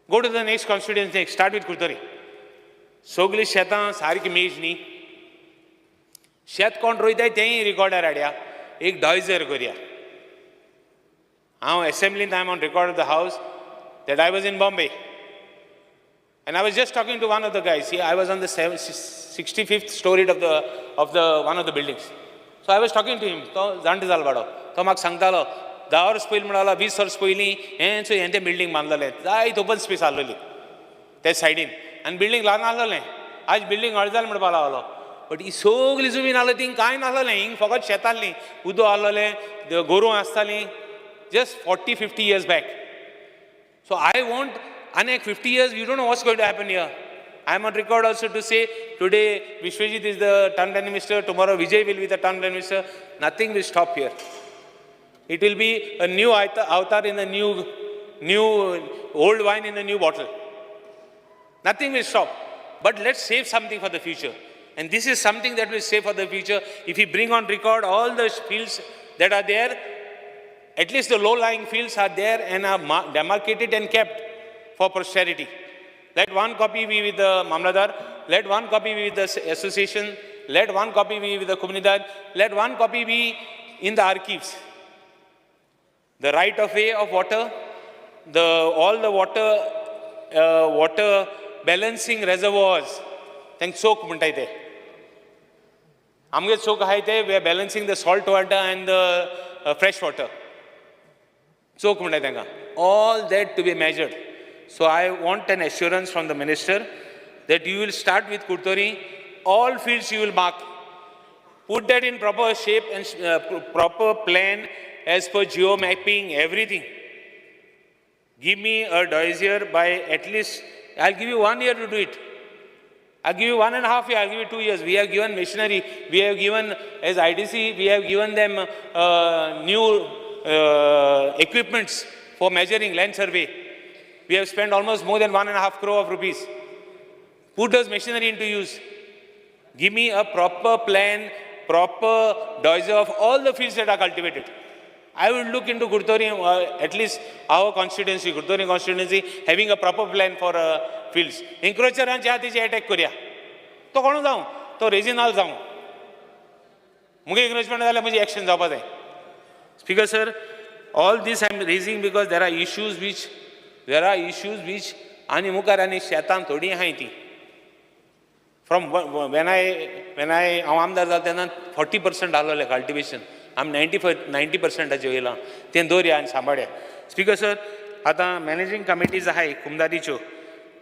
Go to the next constituency next. Start with Kurtori. Sogli शेतां सारकी मेज न्ही. शेत कोण रोयताय तेंय रिकॉर्डार हाडया एक डायजर करुया. हांव असेंब्लींत I am on record of the house that I was in Bombay. And I was just talking to one of the guys. I was on the 65th story of the one of the buildings. So I was talking to him. तो जाणटो जालो बाडो. तो म्हाका सांगतालो 10 verse पयलीं म्हणलो 20 verse पयलीं हें तें बिल्डींग बांदलेलें जायत ओपन स्पेस आहलोली ते सायडीन आनी बिल्डींग ल्हान आहलोलें. आज बिल्डींग व्हड जालें म्हणपाक लागलो. बट ही सगळी जमीन आहली थिंग कांय नासलें. हिंग फकत शेत आहलीं उदो आहलोलें गोरवां आसतालीं just 40-50 years back. So I want, and in 50 years, you don't know what's going to happen here. I am on record also to say, today Vishwajit is the town planning minister, tomorrow Vijay will be the town planning minister. Nothing will stop here. It will be a new avatar in the new old wine in the new bottle. Nothing will stop. But let's save something for the future. And this is something that will save for the future. If we bring on record all the fields that are there, at least the low-lying fields are there and are demarcated and kept for posterity. Let one copy be with the Mamladar, let one copy be with the association, let one copy be with the Comunidad, let one copy be in the archives. The right of way of water, all the water balancing reservoirs, thanks so Kumuntaite. Amge so kahaite, we are balancing the salt water and the fresh water. So all that to be measured. So I want an assurance from the minister that you will start with Kurtori, all fields you will mark. Put that in proper shape and proper plan as per geo mapping, everything. Give me a dossier by at least, I'll give you 1 year to do it. I'll give you 1.5 years, I'll give you 2 years. We have given machinery, we have given, as IDC, we have given them new equipments for measuring land survey. We have spent almost more than 1.5 crore of rupees. Put those machinery into use. Give me a proper plan, proper dossier of all the fields that are cultivated. I will look into Kurtori, at least our constituency, Kurtori constituency, having a proper plan for fields. Encroacheranच्या हातीचे attack करूया. तो कोण जाऊ? तो रेजिनाल जाऊ. मुगे encroachment जाल्यार म्हजी एक्शन जावपा जाय. Speaker sir, all this I am raising because there are issues which आनी मुखार आनी शेतान थोडी आहाय ती. From when I आमदार जालो तेन्ना 40% आहलोले cultivation. I'm 90% वयला तें दवरया आनी सांबाळया. स्पीकर सर, आतां मॅनेजिंग कमिटीज आहाय कुमदारीच्यो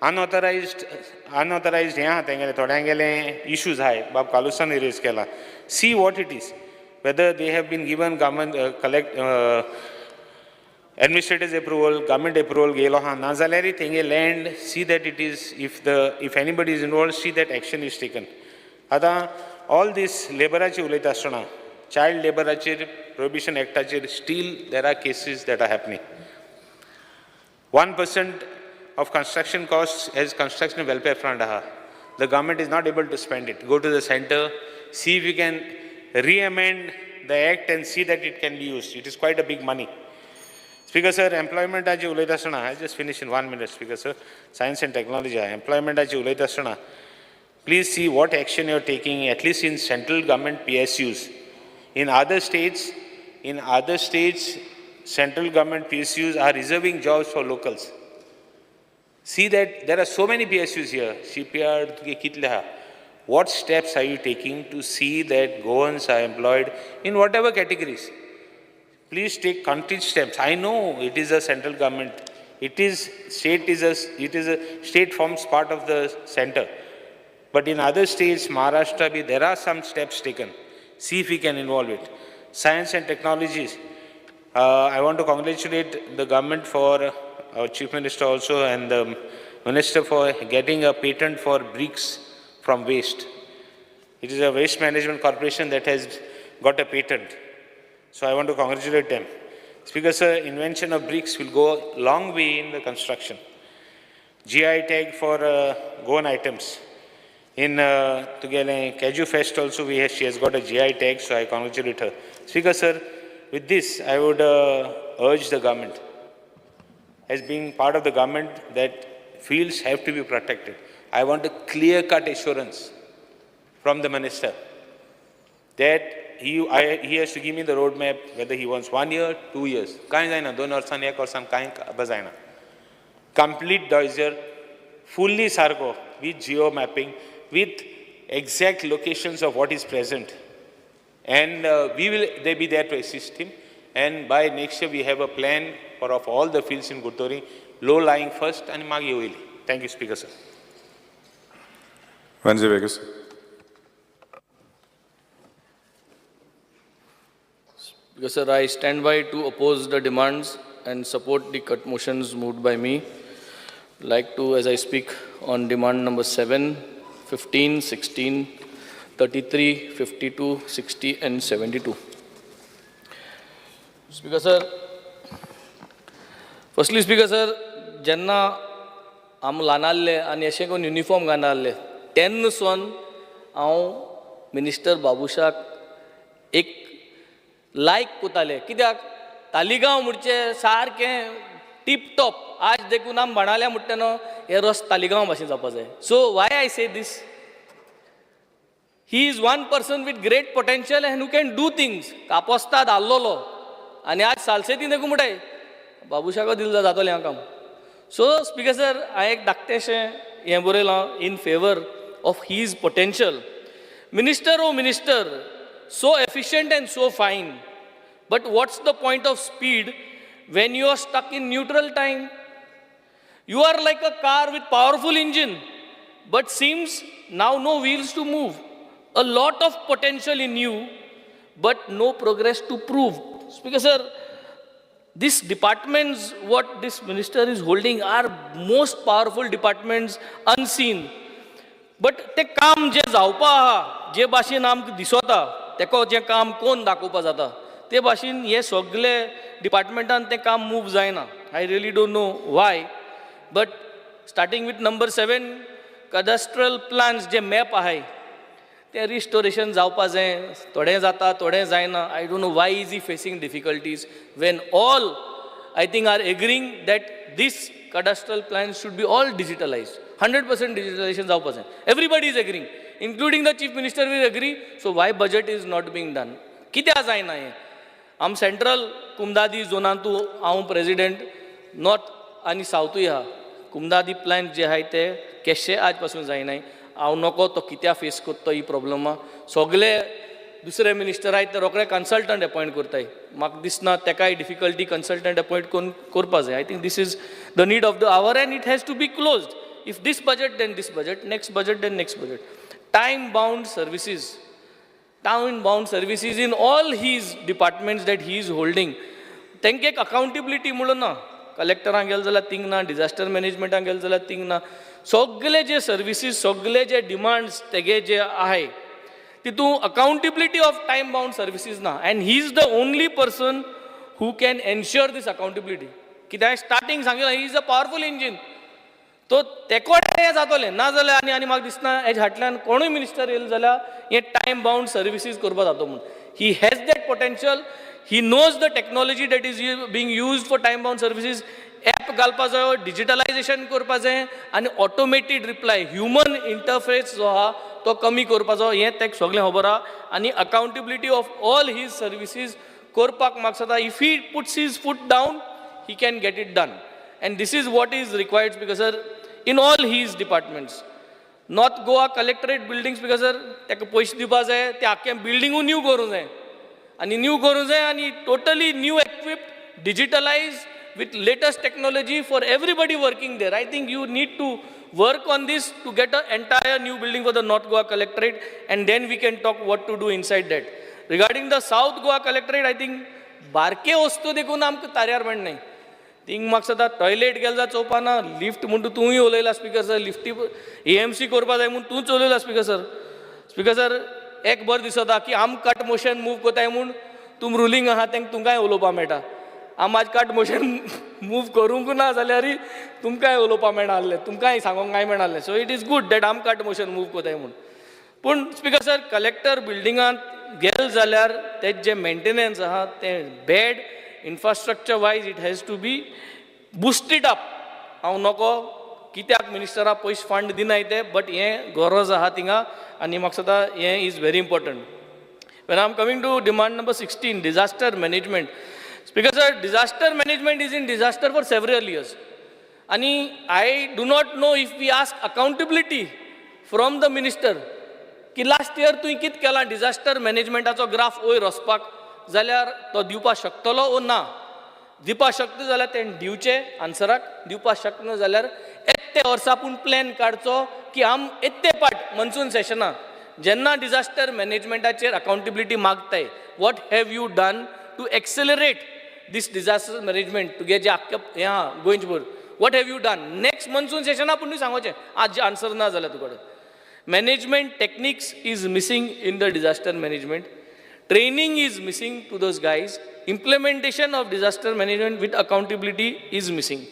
अनऑथरायज्ड हें आहा तेंगेले थोड्यांगेले इश्यूज आहाय. बाब कालुसानी रेज केला. See what it is, whether they have been given government administrative approval, government approval गेलो हा ना जाल्यार तेंगे land, see that it is, if anybody is involved, see that action is taken. आतां all this laboraची उलयता आसतना child laboraचेर prohibition actaचेर still there are cases that are happening. 1% of construction costs as construction welfare fund aha. The government is not able to spend it. Go to the center, see if you can re-amend the act and see that it can be used. It is quite a big money. Speaker sir, employment aji ulayta asana, I just finish in 1 minute, Speaker sir. Science and technology, employment aji ulayta asana. Please see what action you are taking, at least in central government PSUs. In other states, central government PSUs are reserving jobs for locals. See that there are so many PSUs here, shipyard, kitleha. What steps are you taking to see that Goans are employed in whatever categories? Please take concrete steps. I know it is a central government. State forms part of the center. But in other states, Maharashtra, there are some steps taken. See if we can involve it. Science and technologies. I want to congratulate the government for our Chief Minister also and the Minister for getting a patent for bricks from waste. It is a waste management corporation that has got a patent. So I want to congratulate them. Speaker sir, invention of bricks will go a long way in the construction. GI tag for Goan items. In Tugele Kaju Fest also she has got a GI tag, so I congratulate her. Speaker sir, with this I would urge the government, as being part of the government, that fields have to be protected. I want a clear-cut assurance from the minister that he has to give me the roadmap, whether he wants 1 year, 2 years. Kain zaina, 2 वर्षां, 1 वर्षां, kain bazaina. Complete dossier, fully sargo, with geo mapping, with exact locations of what is present. And they be there to assist him. And by next year, we have a plan of all the fields in Kurtori, low-lying first, and magi oili. Thank you, Speaker sir. Vanzi Vegas. Speaker sir, I stand by to oppose the demands and support the cut motions moved by me. Like to, as I speak on demand number 7, 15, 16, 33, 52, 60, and 72. Speaker sir, firstly, Speaker sir, जेन्ना आम ल्हान आसले आनी अशें करून uniform घालून आसले तेन्नासून हांव मिनिस्टर बाबुशाक एक लायक कोतालें. कित्याक तालिगांव म्हणचे सारकें टीप टॉप. आज देखून आम म्हणाल्या म्हणटा न्हू हे रस तालिगांव भाशेन जावपा जाय. सो why I say this, he is one person with great potential and who can do things. कापोस्ताद आल्लोलो आनी आज सालसेती देखून म्हणटाय बाबुशाको दिल जातोलें हांव काम. सो स्पीकर सर, हांवें एक धाकटेंशें हें बरयलां in favour of his potential. Minister oh minister, so efficient and so fine, but what's the point of speed when you are stuck in neutral time? You are like a car with powerful engine, but seems now no wheels to move. A lot of potential in you, but no progress to prove. Speaker sir, these departments, what this minister is holding are most powerful departments unseen. But ते काम जे जावपा आहा, जे भाशेन आमकां दिसता, तेको जें काम कोण दाखोवपा जाता, ते भाशेन हे सगळे डिपार्टमेंटान तें काम मूव जायना. I really don't know why. But starting with number 7, cadastral plans J map आहे, ते restoration जावपा जाय, थोडें जाता, थोडें जायना. I don't know why is he facing difficulties when all, I think, are agreeing that this cadastral plans should be all digitalized. 100% digitalization जावपा जाय. Everybody is agreeing, including the chief minister will agree. So why budget is not being done? कित्या जायना हें? आम central कुमदादी जोनांतू हांव president, north आनी सावथूय आहा. कुमदादी plan जे आहाय ते केशे आज पासून जायनाय. हांव नको तो कित्या फेस करता ही प्रॉब्लमा. सगळे दुसरे मिनिस्टर आहाय ते रोखडे कन्सल्टंट अपॉयंट करताय. म्हाका दिसना तेकाय डिफिकल्टी कन्सल्टंट अपॉयंट करून करपा जाय. I think this is the need of the hour and it has to be closed. If this budget, then this budget, next budget, then next budget. Time-bound services. Time-bound services in all his departments that he is holding. तांकां एक accountability म्हणून ना. कलेक्टरांक गेले जाल्यार thing ना, disaster मॅनेजमेंटाक गेले जाल्यार thing ना. सगळे जे सर्विसीस, सगळे जे डिमांड्स तेगे जे आहे, तितून accountability of time-bound services ना. And he is the only person who can ensure this accountability. कित्याक starting सांगितलें, he is a powerful engine. तो तेकोड हें जातलें ना जाल्यार आनी म्हाका दिसना हेजे फाटल्यान कोणूय मिनिस्टर येयलो जाल्यार हे टायम बाउंड सर्विसीस करपा जाता म्हणून. He has that potential. He knows the technology that is being used for time bound services. App घालपा जाय, डिजिटलायझेशन करपा जाय आनी ऑटोमेटेड रिप्लाय, ह्युमन इंटरफेस जो आहा तो कमी करपाचो, हें तेका सगळें खबर आहा. आनी accountability of all his services करपाक म्हाका दिसता if he puts his foot down he can get it done. And this is what is required because sir, in all his departments. North Goa collectorate buildings because sir, तेका पयशे दिवपा जाय, ते आख्खे बिल्डिंगू new करूं जाय. आनी न्यू करूं जाय आनी totally new equipped, digitalized with latest technology for everybody working there. I think you need to work on this to get an entire new building for the North Goa collectorate and then we can talk what to do inside that. Regarding the South Goa collectorate, I think बारके वस्तू देखून आमकां तार्यार म्हणनाय. Thing म्हाका सदां toilet गेले जाल्यार चोवपाना, lift म्हणटा तूंय उलयला स्पिकर सर, लिफ्टी AMC करपा जाय म्हणून तूंच उलयला स्पिकर सर. स्पिकर सर एक बरें दिसता की आम कट मोशन मूव कोताय म्हूण तुम रुलींग आहा तेंकां तुमकांय उलोवपा मेळटा. आम आज कट मोशन मूव करूंक ना जाल्यार तुमकांय उलोवपा मेळना आहलें, तुमकांय सांगोंक काय मेळना आहलें. So it is good that आम कट मोशन मूव कोताय म्हूण. पूण स्पिकर सर कलेक्टर बिल्डिंगांत गेले जाल्यार तेजे जे मेंटेनन्स आहा तें bad infrastructure wise it has to be boosted up. हांव नको कित्याक मिनिस्टरा पयशे फंड दिनाय ते, बट हें गरज आहा थिंगा आनी म्हाका दिसता हें is very important. When I am coming to demand number 16, disaster management. Speaker sir, disaster management is in disaster for several years. And I do not know if we ask accountability from the minister. की last year तुवें कित केलां disaster managemenटाचो graph वयर वचपाक जाल्यार तो दिवपाक शकतलो ओ ना. दिवपाक शकता जाल्यार तें दिवचें आन्सराक, दिवपाक शकना जाल्यार येत्या वर्सा पूण प्लॅन काडचो की आम येत्ते पाट मन्सून सेशनां जेन्ना डिजास्टर मॅनेजमेंटाचेर अकाउंटेबिलिटी मागताय, what have you done to accelerate this disaster management तुगे जे आख्खे हें आहा गोंयचेभर, what have you done next monsoon सेशना पूण सांगोचें. आज जे आन्सर ना जाल्यार तुकडे. Management techniques is missing in the disaster management. Training is missing to those guys. Implementation of disaster management with accountability is missing.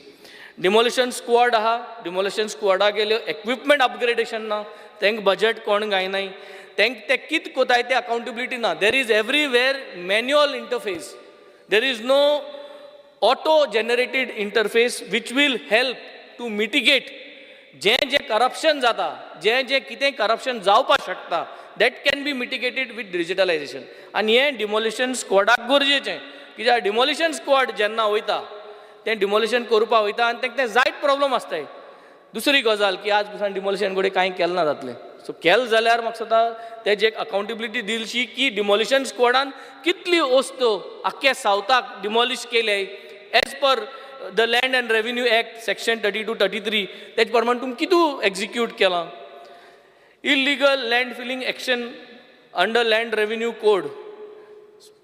Demolition squad aha, demolition squad गेले, equipment upgradation ना, तेंक budget कोण गायनाय, तेंक ते कित कोताय ते accountability ना. There is everywhere manual interface. There is no auto-generated interface which will help to mitigate J corruption जाता, जे कितें corruption जावपाक शकता, that can be mitigated with digitalization. आनी हें डिमोलिशन स्क्वॉडाक गरजेचें कित्याक डिमोलिशन स्क्वॉड जेन्ना वयता तें डिमोलिशन करपाक वयता आनी तेंकां तें जायत प्रॉब्लम आसताय. दुसरी गजाल की आज पासून डिमोलिशन कडेन कांय केलें ना जातलें. सो केलें जाल्यार म्हाका दिसता तेजी एक अकाउंटेबिलिटी दिलशी की डिमोलिशन स्क्वॉडान कितली वस्तू आख्ख्या सावथाक डिमोलिश केले as per the land and revenue act section 32, 33 तेच प्रमाणे तुमी कितू एक्झिक्यूट केलां. Illegal land filling action under land revenue code.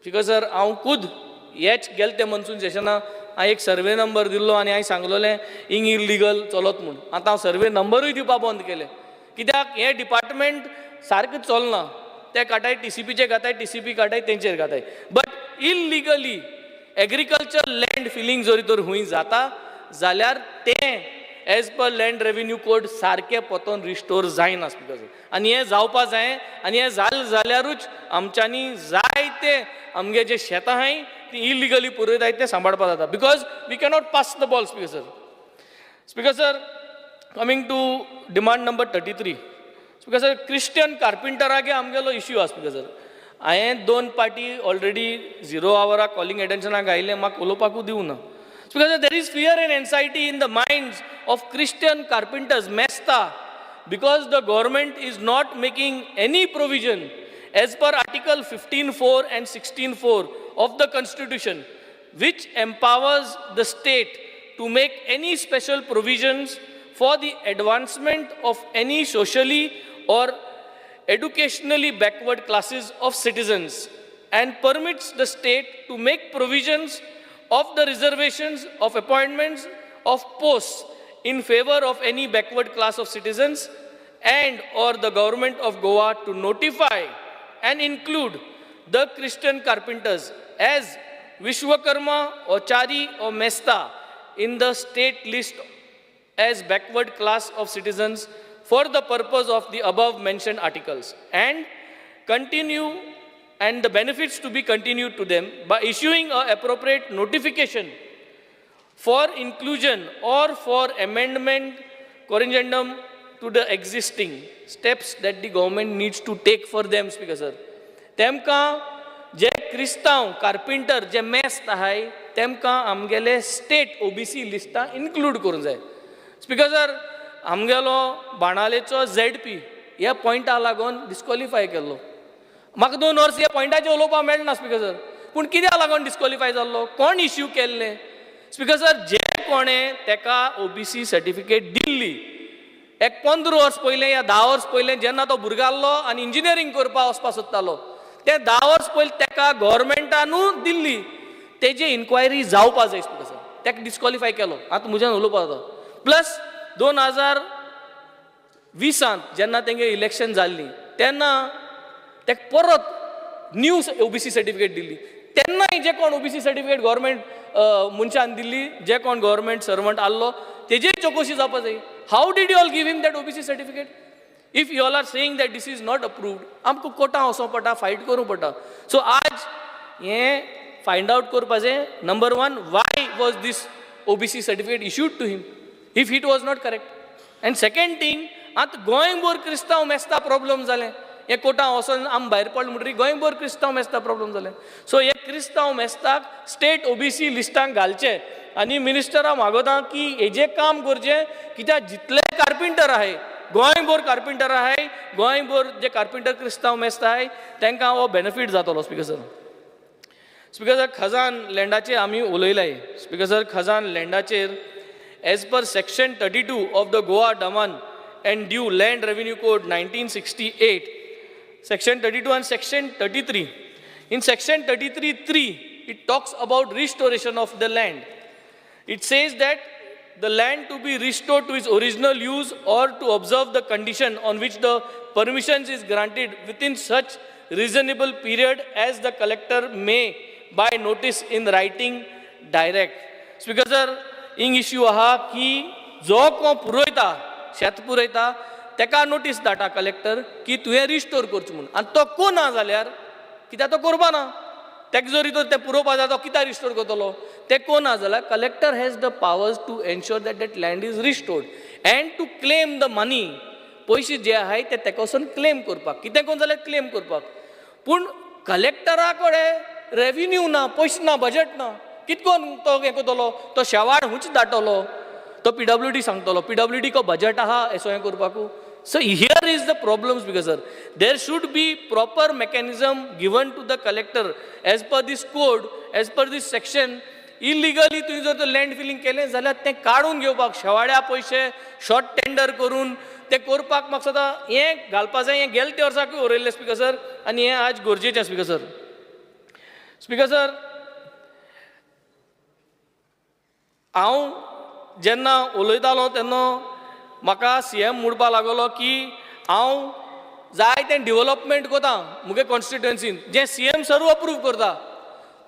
Because sir हांव खुद हेच गेले ते मनसून सेशना हांवें एक सर्वे नंबर दिल्लो आनी हांवें सांगलोलें हिंग इल्लिगल चलत म्हूण. आतां हांव सर्वे नंबरूय दिवपा बंद केलें कित्याक हें डिपार्टमेंट सारकें चलना. ते काटाय TCPचे घाताय, TCP काटाय तेंचेर घाताय. बट इल्लिगली एग्रीकल्चर लँड फिलिंग जरी तर खूंय जाता जाल्यार तें as per land revenue code सारकें पोतोन रिस्टोर जायना स्पिकर. आनी हें जावपा जाय आनी हें जालें जाल्यारूच आमच्यांनी जायते आमगे जे शेतां आहाय ती इल्लिगली पुरयताय ते सांबाळपा जाता. Because we cannot pass the bill speaker sir. Speaker sir, coming to demand number 33. Speaker sir, Christian कार्पेंटरागे आमगेलो इश्यू आसा स्पिकर सर. हांवें 2 पाटी ऑलरेडी 0 आवराक कॉलिंग एटेन्शनाक आयिल्लें, म्हाका उलोवपाकूच दिवना. Because there is fear and anxiety in the minds of Christian carpenters, Mesta, because the government is not making any provision as per Article 15(4) and 16(4) of the Constitution, which empowers the state to make any special provisions for the advancement of any socially or educationally backward classes of citizens, and permits the state to make provisions of the reservations of appointments of posts in favor of any backward class of citizens, and or the government of Goa to notify and include the Christian carpenters as Vishwakarma or Chari or Mesta in the state list as backward class of citizens for the purpose of the above mentioned articles, and continue and the benefits to be continued to them by issuing an appropriate notification for inclusion or for amendment corrigendum to the existing steps that the government needs to take for them, Speaker sir. Temka जे क्रिस्तांव carpenter जे मेस्त आहाय तेमकां आमगेले state OBC लिस्टां include करूंक जाय. Speaker sir, आमगेलो बाणालेचो ZP ह्या पॉयंटा लागून डिस्क्वॉलिफाय केल्लो. म्हाका 2 वर्स ह्या पॉयंटाचेर उलोवपाक मेळना स्पिकर सर. पूण कित्याक लागून डिस्क्वॉलिफाय जाल्लो, कोण इश्यू केल्लें? स्पिकर सर, जे कोणें तेका OBC सर्टिफिकेट दिल्ली एक 15 वर्स पयलें या 10 वर्स पयलें जेन्ना तो भुरगो आसलो आनी इंजिनियरींग करपाक वचपाक सोदतालो ते 10 वर्स पयलीं तेका गव्हर्मेंटानूच दिल्ली, तेजी इन्क्वायरी जावपा जाय स्पिकर सर. तेका डिस्क्वॉलिफाय केलो. आतां म्हज्यान उलोवपाक जाता. प्लस 2020 जेन्ना तेंगे इलेक्शन जाल्ली तेन्ना तेका परत न्यू OBC सर्टिफिकेट दिल्ली. तेन्नाय जे कोण OBC सर्टिफिकेट गव्हर्मेंट मनशान दिल्ली, जे कोण गव्हर्मेंट सर्वंट आसलो तेजी चवकशी जावपा जाय. How did you all give him that OBC certificate? If you all are saying that this is not approved, आमकां कोर्टां वचोंक पडटा, फायट करूंक पडटा. सो आज हें फायंड आउट करपा जाय. Number 1, why was this OBC certificate issued to him if it was not correct. And second thing, आतां गोंयभर क्रिस्तांव मेस्ता प्रॉब्लम जालें. हे कोर्टां वचोन आम भायर पडले म्हणटरी गोंयभर क्रिस्तांव मेस्ता प्रॉब्लम जालें. सो हे क्रिस्तांव मेस्ताक स्टेट OBC लिस्टांक घालचे. आनी मिनिस्टराक मागोता की हेजें काम करचें, कित्याक जितले कार्पेंटर आहाय गोंयभर कार्पेंटर आहाय, गोंयभर जे कार्पेंटर क्रिस्तांव मेस्ता आहाय तांकां हो बेनिफीट जातलो. स्पिकर सर, स्पिकर सर, खजान लँडाचेर आमी उलयलाय. स्पिकर सर, खजान लँडाचेर as per section 32 of the Goa Daman and Diu land revenue code 1968, Section 32 and Section 33. In Section 33(3), it talks about restoration of the land. It says that the land to be restored to its original use or to observe the condition on which the permissions is granted within such reasonable period as the collector may by notice in writing direct. Speaker sir, हिंग issue आहा की जो कोण पुरयता, शेत पुरयता तेका notice धाडटा collector की तुवें रिस्टोर करचें म्हणून. आनी तो कोना जाल्यार कित्याक तो करपा ना, तेका जरी तर तें पुरोवपा जाय तो कित्याक रिस्टोर करतलो, तें कोना जाल्यार collector has the powers to ensure that that land is restored and to claim the money. पयशे जे आहाय ते तेका वचून क्लेम करपाक, कितें कोण जाल्यार क्लेम करपाक. पूण कलेक्टरा कडेन रेव्हेन्यू ना, पयशे ना, बजेट ना, कितकोन तो हें करतलो, तो शेवाळ हुंच धाडटलो, तो PWD सांगतलो, PWD को बजेट आहा एसो हें करपाकू. So here is the problem, because sir, there should be proper mechanism given to the collector as per this code, as per this section, illegally तुवें जर लँड फिलींग केलें जाल्यार तें काडून घेवपाक शेवाड्या पयशे शॉर्ट टेंडर करून तें करपाक म्हाका सदां हें घालपा जाय. हें गेल्या वर्साकूय उरयल्लें स्पिकर सर, आनी हें आज गरजेचें स्पिकर सर. स्पिकर सर, हांव जेन्ना उलयतालो तेन्ना म्हाका CM म्हणपाक लागलो की हांव जाय तें डिवेलॉपमेंट कोता मुगे कॉन्स्टिट्युएन्सीन, जें CM सरू अप्रूव करता.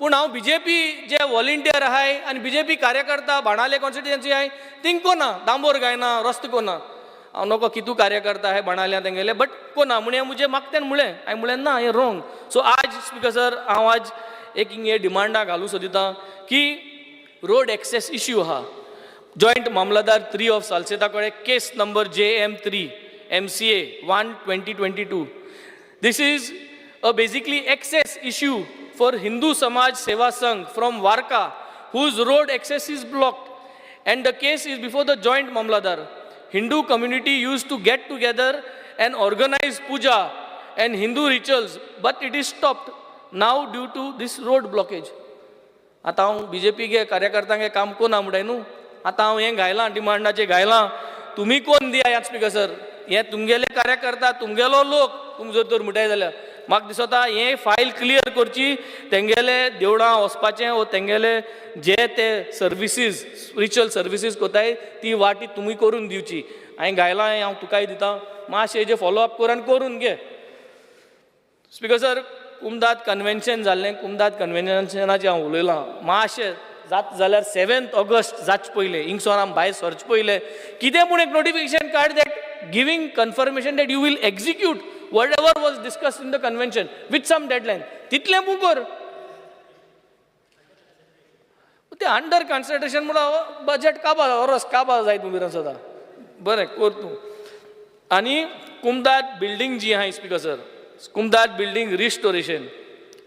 पूण हांव BJP जे व्हॉलिंटियर आहाय आनी BJP कार्यकर्ता बाणाले कॉन्स्टिट्युएन्सी आहाय थिंग कोना, डांबोर गायना, रस्तो कोना. हांव नोको कितू कार्यकर्ता आहाय बाणाल्या तेंगेले, बट कोना म्हणे मुजे मागत्यान म्हळें. हांवें म्हळें ना, हें रॉंग. सो आज स्पिकर सर हांव आज एक हिंगे डिमांडा घालूं सोदिता की रोड एक्सेस इश्यू आहा. जॉयंट मामलादार 3 ऑफ सालसेता कडेन case number JM3 MCA 1/2022. This is a basically access issue for Hindu Samaj Seva Sangh from Warka, whose road access is blocked, and the case is before the joint Mamladar. Hindu community used to get together and organize puja and Hindu rituals, but it is stopped now due to this road blockage. आता हांव BJP गे कार्यकर्त्यांगे काम कोना म्हणटाय न्हू. आतां हांव हें घायलां, डिमांडाचें घायलां, तुमी कोण दिया ह्याच स्पिकर सर. हें तुमगेले कार्यकर्ता, तुमगेलो लोक, तुमी जर तर म्हणटाय जाल्यार म्हाका दिसता हें फायल क्लियर करची. तेंगेले देवळां वचपाचें वो तेंगेले जे ते सर्विसीस, स्पिरिच्युअल सर्विसीस कोताय ती वाटी तुमी करून दिवची. हांवें घायलां, हांव तुकाय दितां, मातशें हेजें फॉलोअप कर आनी करून घे. स्पिकर सर, कुमदाद कन्वेन्शन जाल्लें, कुमदाद कन्वेन्शनाचें हांव उलयलां. मातशें जात जाल्यार 7 ऑगस्ट जावचे पयलें हिंगसोर आमी भायर सरचे पयलें कितें पूण एक नोटिफिकेशन काड that giving confirmation that you will execute whatever was discussed in the convention with some deadline. तितलें पूण कर. तें अंडर कन्सिडरेशन म्हणून बजेट काबा रोस काबा जाय तुमी सदां. बरें कर तूं. आनी कुमदाद बिल्डींग जी आहाय स्पिकर सर, कुमदाद बिल्डींग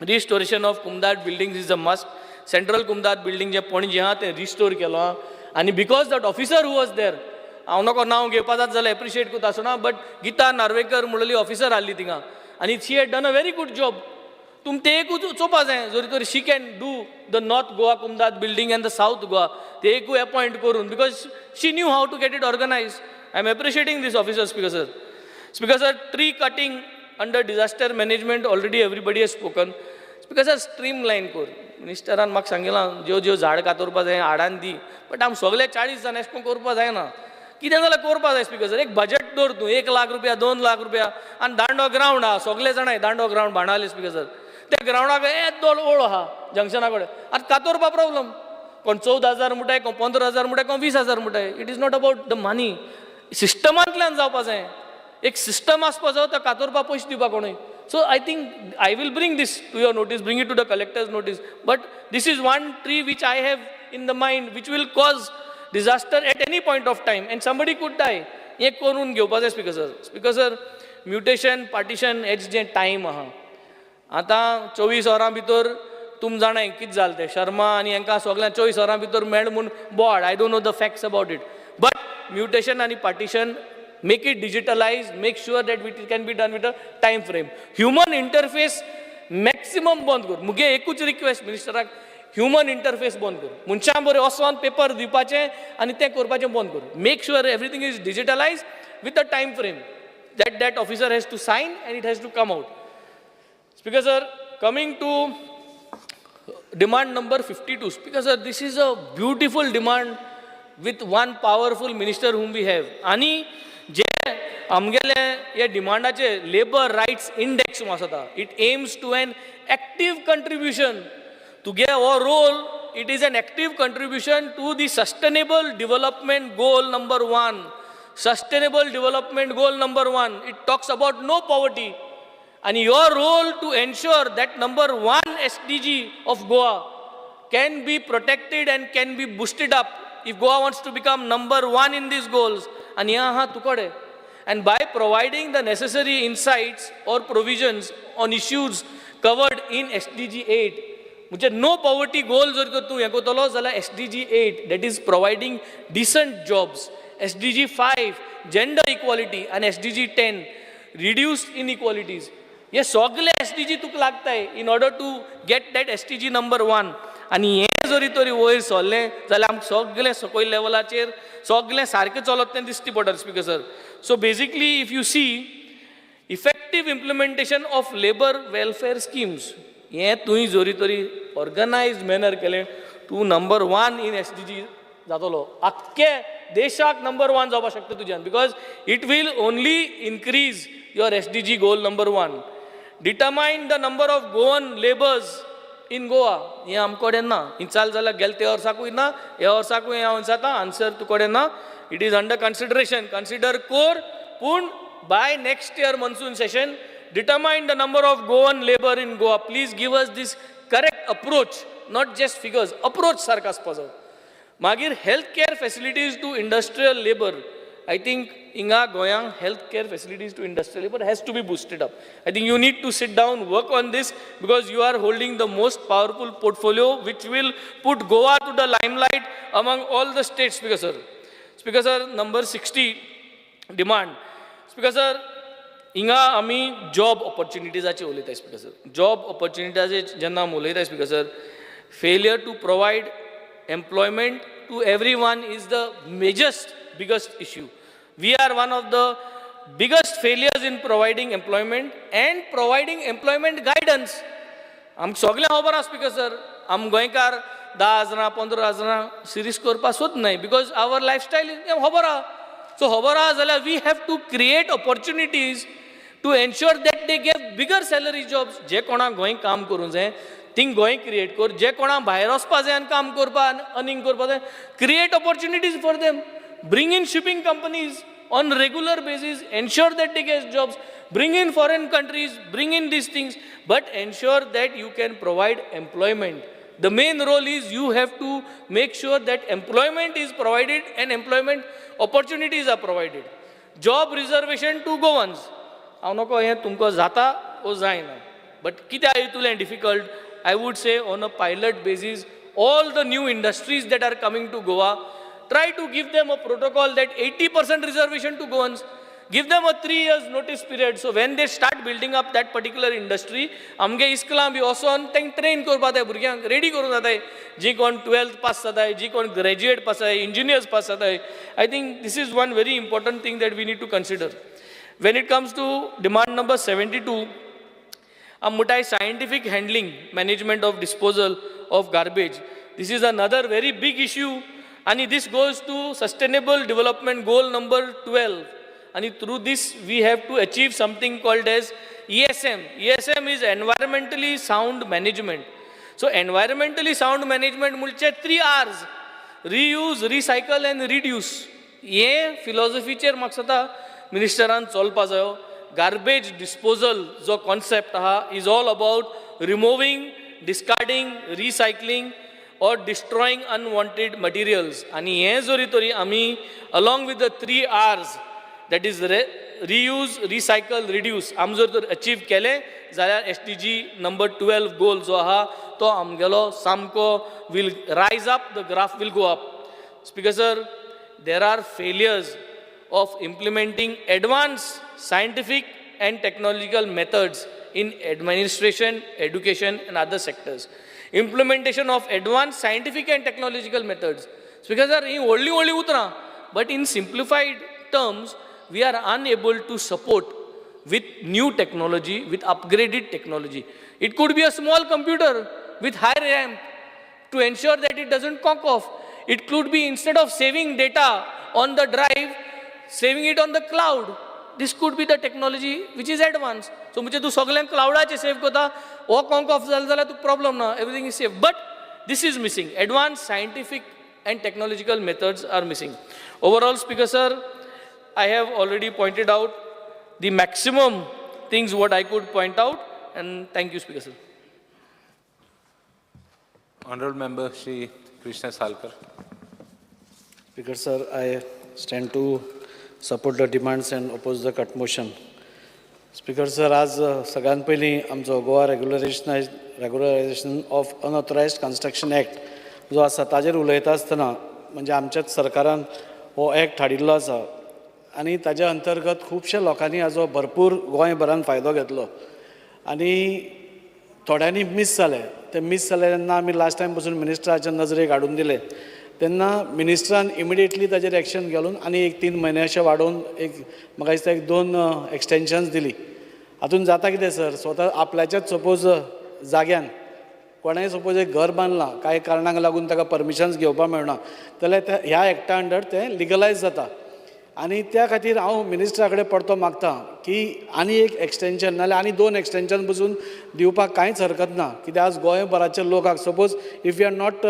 रिस्टोरेशन ऑफ कुमदाद building is a must. Central कुमदाद बिल्डींग जे पणजी आहा तें रिस्टोर केलो आहा. आनी because that officer who was there, हांव नको नांव घेवपा जाता जाल्यार एप्रिशिएट करता आसतना, बट गीता नार्वेकर म्हणलेली ऑफिसर आहली थिंगा, आनी she had done a very good job. तुमी ते एकूच चोवपा जाय. जरी तरी she can do the north Goa कुमदाद building and the south Goa, ते एकूय अपॉयंट करून, because she knew how to get it organise. I am appreciating this officer speaker sir. Speaker sir, tree cutting under disaster management already everybody has spoken. Speaker sir, streamline कर. मिनिस्टरान म्हाका सांगिलां ज्यो झाड कातरपा जाय हाडान दी, but आमी सगळे 40 जाण एशें करून करपा जायना. कितें जाल्यार करपा जाय स्पिकर सर. एक बजेट दवर तूं 1 लाख रुपया 2 लाख रुपया, आनी दांडो ग्रावंड आहा, सगळे जाणाय दांडो ग्रावंड बांदाले स्पिकर सर. त्या ग्रावंडाक येदोल ओळ आहा जंक्शना कडेन, आतां कातरपा प्रॉब्लम. कोण 14,000 म्हणटाय, कोण 15,000 म्हणटाय, कोण 20,000 म्हणटाय. It is not about the money. सिस्टमांतल्यान जावपा जाय. एक सिस्टम आसपा जाय तो कातरपा पयशे दिवपा कोणूय. So I think I will bring this to your notice, bring it to the collector's notice. But this is one tree which I have in the mind which will cause disaster at any point of time and somebody could die. हे करून घेवपा जाय speaker sir. Speaker sir, mutation partition हेच जे time आहा, आतां 24 वरां भितर तुमी जाणाय कितें जालें तें. शर्मा आनी हांकां सगळ्यांक 24 वरां भितर मेळ म्हूण board. I don't know the facts about it, but mutation आनी partition make it digitalized, make sure that it can be done with a time frame. Human interface maximum बंद कर. मुगे एकूच रिक्वेस्ट मिनिस्टराक, ह्युमन इंटरफेस बंद कर. मनशां बरें वचोन पेपर दिवपाचें आनी तें करपाचें बंद कर. Make sure everything is digitalise with a time frame that officer has to sign and it has to come out. Speaker sir, coming to demand number 52. Speaker sir, this is a beautiful demand with one powerful minister whom we have. Ani जे आमगेले हे डिमांडाचे labour rights index आसा, it aims to an active contribution to get our role. It is an active contribution to the sustainable development goal number 1. Sustainable development goal number 1. It talks about no poverty. And your role to ensure that number 1 SDG of Goa can be protected and can be boosted up if Goa wants to become number 1 in these goals. And yaha tukade. And by providing the necessary insights or provisions on issues covered in SDG 8, which no poverty goals जर तूं हें करतलो जाल्यार SDG 8, that is providing decent jobs. SDG 5, gender equality, and SDG 10, reduced inequalities. हे सगळे SDG तुका लागताय in order to get that SDG number 1. आणि हे जरी तरी वयर सरलें जाल्यार आमकां सगळें सकयल लेवलाचेर सगळें सारकें चलत तें दिसती पडटा speaker sir. So basically if you see effective implementation of labour welfare schemes हें तुवें जरी तरी ऑर्गनायज्ड मॅनर केलें तूं नंबर 1 इन SDG जातलो. आख्खे देशाक नंबर 1 जावपाक शकता तुज्यान, because it will only increase your SDG goal number 1. Determine the number of Goan labours in Goa हें आमचे कडेन ना. इंचाल जाल्यार गेले ते वर्साकूय ना, ह्या वर्साकूय हांव जाता आन्सर तुजे कडेन ना. It is under consideration, consider कोर, पूण by next year monsoon session determine the number of Goan labor in Goa. Please give us this correct approach, not just figures. Approach सारका आसपाक जाय. मागीर health care facilities to industrial labour. I think inga goyang healthcare facilities to industrial labor has to be boosted up. I think you need to sit down, work on this, because you are holding the most powerful portfolio which will put Goa to the limelight among all the states. Speaker sir. Speaker sir, number 60 demand. Speaker sir, inga ami job opportunities ache ulayta. Speaker sir, job opportunities jenna ulayta. Speaker sir, failure to provide employment to everyone is the biggest issue. We are one of the biggest failures in providing employment and providing employment guidance. आमकां सगळें खबर आसा speaker sir, आम गोंयकार 10,000 15,000 series करपाक सोद नाय, because our lifestyle खबर आहा. सो खबर आहा जाल्यार we have to create opportunities to ensure that they gave bigger salary jobs. जे कोणाक गोंय काम करूं जाय थिंग गोंय क्रिएट कर. जे कोणाक भायर वचपा जाय आनी काम करपाक अर्निंग करपा जाय, create opportunities for them. Bring in shipping companies on regular basis, ensure that they get jobs, bring in foreign countries, bring in these things, but ensure that you can provide employment. The main role is you have to make sure that employment is provided and employment opportunities are provided. Job reservation to Goans. हांव नको हें तुमकां जाता ओ जायना, but कित्याक हितूंतलें difficult? I would say on a pilot basis, all the new industries that are coming to Goa, try to give them a protocol that 80% reservation to Goans. Give them a 3 years notice period. So when they start building up that particular industry, आमगे इस्कलां B वचोन तांकां train करपा जाय, भुरग्यांक ready करूं जाताय. जी कोण 12th पास जाताय, जी कोण ग्रॅज्युएट पास जाताय, इंजिनियर्स पास जाताय. I think this is one very important thing that we need to consider. When it comes to demand number 72, मुठाय scientific handling, management of disposal of garbage. This is another very big issue. And this goes to sustainable development goal number 12. And through this we have to achieve something called as ESM. ESM is environmentally sound management. So environmentally sound management mulche 3 R's: reuse, recycle and reduce. Ye philosophy chair maksata ministeran cholpa jayo. Garbage disposal jo concept is all about removing, discarding, recycling or destroying unwanted materials. And हे जरी तरी आमी along with the 3 R's, that is reuse, recycle, reduce, आम जर तर achieve केले जाल्यार SDG number 12 goal जो आहा तो आमगेलो सामको will rise up, the graph will go up. Speaker sir, there are failures of implementing advanced scientific and technological methods in administration, education and other sectors. Implementation of advanced scientific and technological methods. Because he only utra, but in simplified terms, we are unable to support with new technology, with upgraded technology. It could be a small computer with high RAM to ensure that it doesn't cock off. It could be, instead of saving data on the drive, saving it on the cloud. This could be the technology which is advanced. So मुझे तू सगळ्यांक क्लाउडाचे save करता, ओ conc of जालें जाल्यार तू problem ना, everything is safe. But this is missing. Advance scientific and technological methods are missing. Overall, Speaker sir, I have already pointed out the maximum things what I could point out, and thank you, Speaker sir. Honorable Member Shri Krishna Salkar. Speaker sir, I stand to support the demands and oppose the cut motion. Speaker sir, आज सगळ्यात पयलीं आमचो Goa regularisation of unauthorised construction act जो आसा ताजेर उलयता आसतना म्हणजे आमच्याच सरकारान हो एक्ट हाडिल्लो आसा आनी ताज्या अंतर्गत खुबशे लोकांनी हाजो भरपूर गोंयभरान फायदो घेतलो आनी थोड्यांनी मिस जाले ते मिस जाले तेन्ना आमी लास्ट टायम पासून मिनिस्टराच्या नजरेक हाडून दिले तेन्ना मिनिस्टरान इमिडिएटली ताजेर एक्शन घेवन आनी एक 3 म्हयने अशें वाडोवन एक म्हाका दिसता एक 2 एक्सटेन्शन्स दिली हातून जाता कितें सर स्वता आपल्याच्याच सपोज जाग्यान कोणेंय सपोज एक घर बांदलां कांय कारणांक लागून ताका परमिशन्स घेवपाक मेळना जाल्यार ह्या एक्टा अंडर तें लिगलायज जाता आनी त्या खातीर हांव मिनिस्टरा कडेन परतो मागतां की आनी एक एक्सटेन्शन नाल्यार आनी 2 एक्सटेन्शन पसून दिवपाक कांयच हरकत ना कित्याक आज गोंयभराच्या लोकांक suppose if you are not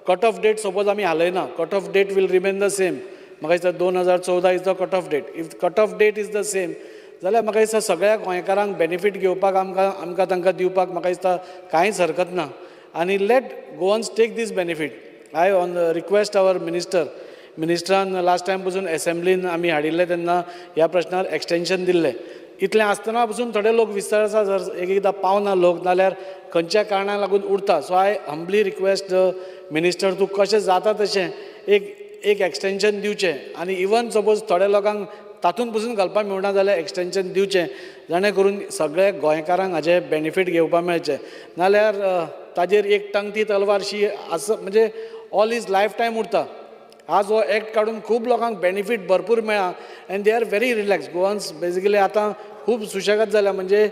cut off date suppose आमी हालयना cut off date will remain the same म्हाका दिसता 2014 is the cut off date if cut off date is the same जाल्यार म्हाका दिसता सगळ्या गोंयकारांक बेनिफीट घेवपाक आमकां तांकां दिवपाक म्हाका दिसता कांयच हरकत ना आनी let Goans take this benefit I on request our मिनिस्टरान लास्ट टायम पसून एसेंब्लीन आमी हाडिल्ले तेन्ना ह्या प्रश्नार एक्सटेन्शन दिल्लें इतलें आसतना पसून थोडे लोक विचारता जर एकदां पावना लोक नाल्यार खंयच्या कारणाक लागून उरता सो आय हंबली रिक्वेस्ट मिनिस्टर तूं कशें जाता तशें एक एक्सटेन्शन दिवचें आनी इवन सपोज थोड्या लोकांक तातूंत पसून घालपाक मेळना जाल्यार एक्सटेन्शन दिवचें जाणे करून सगळे गोंयकारांक हाजे बेनिफीट घेवपाक मेळचें नाल्यार ताजेर एक टंगती तलवारशी म्हणजे ऑल इज लायफ टायम उरता आज हो एक्ट काडून खूब लोकांक बेनिफीट भरपूर मेळ्ळा and they are very relaxed Goans basically आतां खूब सुशेगाद जाल्या म्हणजे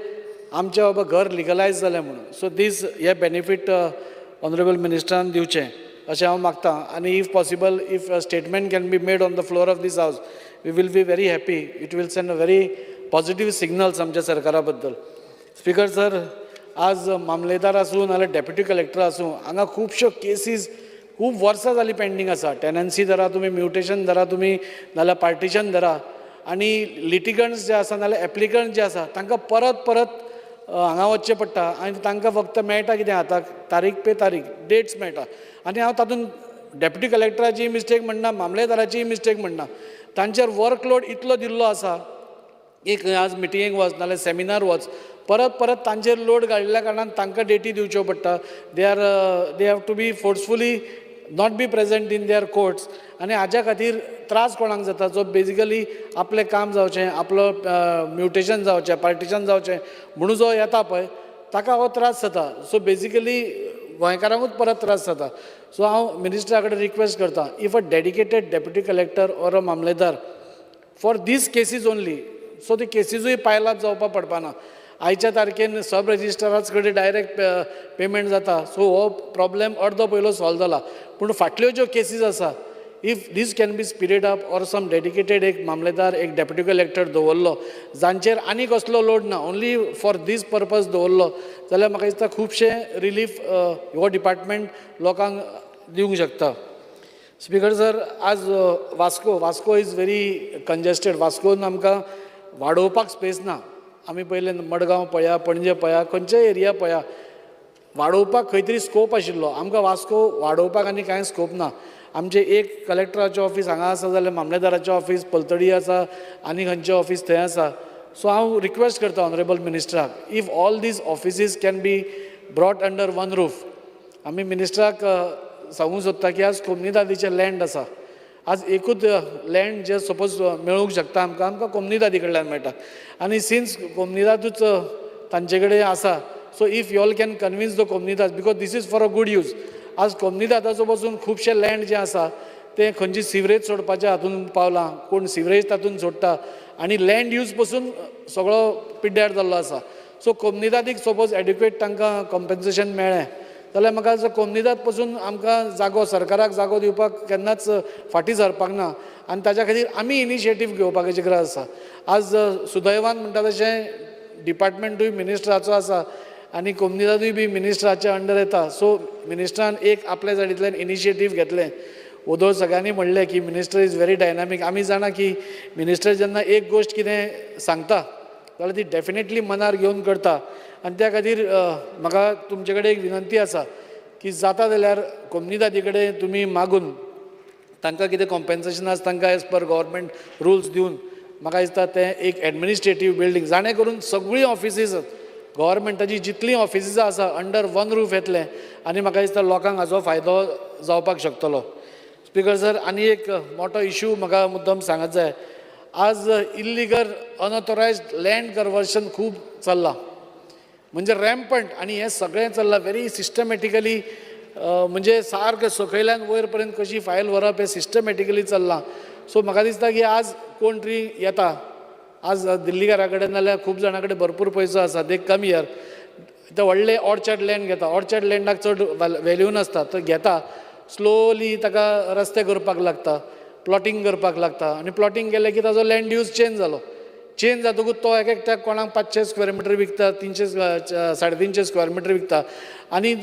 आमचें बाबा घर लिगलायज जालें म्हणून सो दीस हे बेनिफीट ऑनरेबल मिनिस्टरान दिवचें अशें हांव मागतां आनी if possible if statement can be made on the floor of this house we will be very happy it will send a very positive signals आमच्या सरकारा बद्दल स्पिकर सर आज मामलेदार आसूं नाल्यार डेप्युटी कलेक्टर आसूं हांगा खुबश्यो केसीस खूब वर्सां जालीं पेंडींग आसा टेनन्सी धरा तुमी म्युटेशन धरा तुमी नाल्यार पार्टिशन धरा आनी लिटिगंट्स जे आसा नाल्यार एप्लिकंट जे आसा तांकां परत हांगा वचचें पडटा आनी तांकां फक्त मेळटा कितें हाताक तारीख पे तारीख डेट्स मेळटा आनी हांव तातूंत डेप्युटी कलेक्टराची मिस्टेक म्हणना मामलेदाराची मिस्टेक म्हणना तांचेर वर्कलोड इतलो दिल्लो आसा एक आज मिटिंगेक वच नाल्यार सेमिनार वच परत तांचेर लोड घालिल्ल्या कारणान तांकां डेटी दिवच्यो पडटा they have to be forcefully not be present in their courts आनी हाज्या खातीर त्रास कोणाक जाता जो बेजिकली आपलें काम जावचें आपलो म्युटेशन जावचें पार्टिशन जावचें म्हणून जो येता पळय ताका हो त्रास जाता सो बेजिकली गोंयकारांकूच परत त्रास जाता सो हांव मिनिस्टरा कडेन रिक्वेस्ट करतां if a dedicated deputy collector or a मामलेदार for this cases only so ती केसीसूय पायलाप जावपाक पडपाना आयच्या तारखेन सब रजिस्ट्राराच कडेन डायरेक्ट पेमेंट जाता सो हो प्रॉब्लेम अर्दो पयलो सॉल्व जाला पूण फाटल्यो ज्यो केसीस आसा if this can be speeded up or some dedicated एक मामलेदार एक डेप्युटी कलेक्टर दवरलो जांचेर आनी कसलो लोड ना ओन्ली फॉर दीस पर्पज दवरलो जाल्यार म्हाका दिसता खुबशे रिलीफ हो डिपार्टमेंट लोकांक दिवंक शकता स्पिकर सर आज वास्को इज व्हेरी कंजेस्टेड वास्कोन आमकां वाडोवपाक स्पेस ना आमी पयले मडगांव पळया पणजे पळया खंयचेय एरिया पळया वाडोवपाक खंय तरी स्कोप आशिल्लो आमकां वास्को वाडोवपाक आनी कांय स्कोप ना आमचें एक कलेक्टराचें ऑफीस हांगा आसा जाल्यार मामलेदाराचें ऑफीस पलतडी आसा आनी खंयचें ऑफीस थंय आसा सो हांव रिक्वेस्ट करता ऑनरेबल मिनिस्टराक if all these offices can be brought under one roof आमी मिनिस्टराक सांगूंक सोदता की आज कोमनीदादीचें लँड आसा आज एकूच लँड जे सपोज मेळूंक शकता आमकां कोमनीदादी कडल्यान मेळटा आनी सिन्स कोमनीदादूच तांचे कडेन आसा so if you all can convince the कोमनीदाद because this is for a good use आज कोमनीदादाचो पासून खुबशे लँड जे आसा ते खंयची सिवरेज सोडपाच्या हातून पावलां कोण सिवरेज तातूंत सोडटा आनी लँड यूज पासून सगळो पिड्ड्यार जाल्लो आसा सो कोमनीदादीक सपोज एड्युकेट तांकां कॉम्पेन्सेशन मेळ्ळें जाल्यार म्हाका दिसता कोमनीदाद पासून आमकां जागो सरकाराक जागो दिवपाक केन्नाच फाटीं सरपाक ना आनी ताच्या खातीर आमी इनिशिएटीव घेवपाची गरज आसा आज सुदैवान म्हणटा तशें डिपार्टमेंटूय मिनिस्टराचो आसा आनी कोमनीदादूय बी मिनिस्टराच्या अंडर येता सो मिनिस्टरान एक आपल्या सायडींतल्यान इनिशिएटीव घेतलें उदो सगळ्यांनी म्हणलें की मिनिस्टर इज व्हेरी डायनामीक आमी जाणा की मिनिस्टर जेन्ना एक गोश्ट कितें सांगता जाल्यार ती डेफिनेटली मनार घेवन करता आनी त्या खातीर म्हाका तुमचे कडेन एक विनंती आसा की जाता जाल्यार कोमनीदादी कडेन तुमी मागून तांकां कितें कॉम्पेन्सेशन आसा तांकां एज पर गव्हर्मेंट रुल्स दिवन म्हाका दिसता तें एक एडमिनिस्ट्रेटीव बिल्डींग जाणे करून सगळीं ऑफिसीस गव्हर्मेंटाची जितलीं ऑफिसीस आसा अंडर वन रूफ येतलें आनी म्हाका दिसता लोकांक हाचो फायदो जावपाक शकतलो स्पिकर सर आनी एक मोठो इशू म्हाका मुद्दम सांगत जाय आज इल्लिगल अनऑथोरायज्ड लँड कन्वर्शन खूब चल्लां म्हणजे रॅम्पंट आणि हे सगळें चल्लां व्हेरी सिस्टमॅटिकली म्हणजे सारकें सकयल्यान वयर पर्यंत कशी फायल व्हरप हें सिस्टमॅटिकली चल्लां. सो म्हाका दिसता की आज कोण तरी येता आज दिल्लीकारा कडेन नाल्यार खूब जाणां कडेन भरपूर पयसो आसा दे कम हियर ते व्हडले ऑर्चर्ड लँड घेता ऑर्चर्ड लँडाक चड व्हॅल्यू नासता तो घेता स्लोली ताका रस्ते करपाक लागता प्लॉटिंग करपाक लागता आनी प्लॉटिंग केलें की ताजो लँड यूज चेंज जालो चेंज जातकूच तो एक एकट्याक कोणाक 500 स्क्वेअर मिटर विकता 300 350 स्क्वेअर मिटर विकता आनी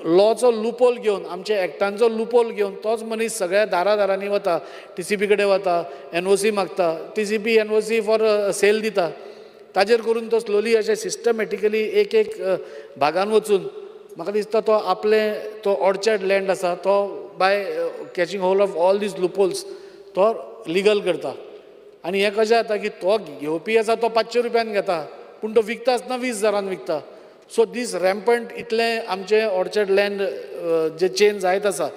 लॉचो लुपोल घेवन आमच्या एक्टांचो लुपोल घेवन तोच मनीस सगळ्या दारांनी वता TCP कडेन वता NOC मागता TCP NOC फॉर सेल दिता ताजेर करून तो स्लोली अशें सिस्टमॅटिकली एक भागान वचून म्हाका दिसता तो आपले तो ऑर्चर्ड लँड आसा तो by catching hold of all these loopholes तो लिगल करता आनी हें कशें जाता की तो घेवपी आसा तो 500 रुपयान घेता पूण तो विकता आसतना 20,000 विकता. सो दीस रॅम्पंट इतलें आमचें ऑर्चर्ड लँड जे चेंज जायत आसा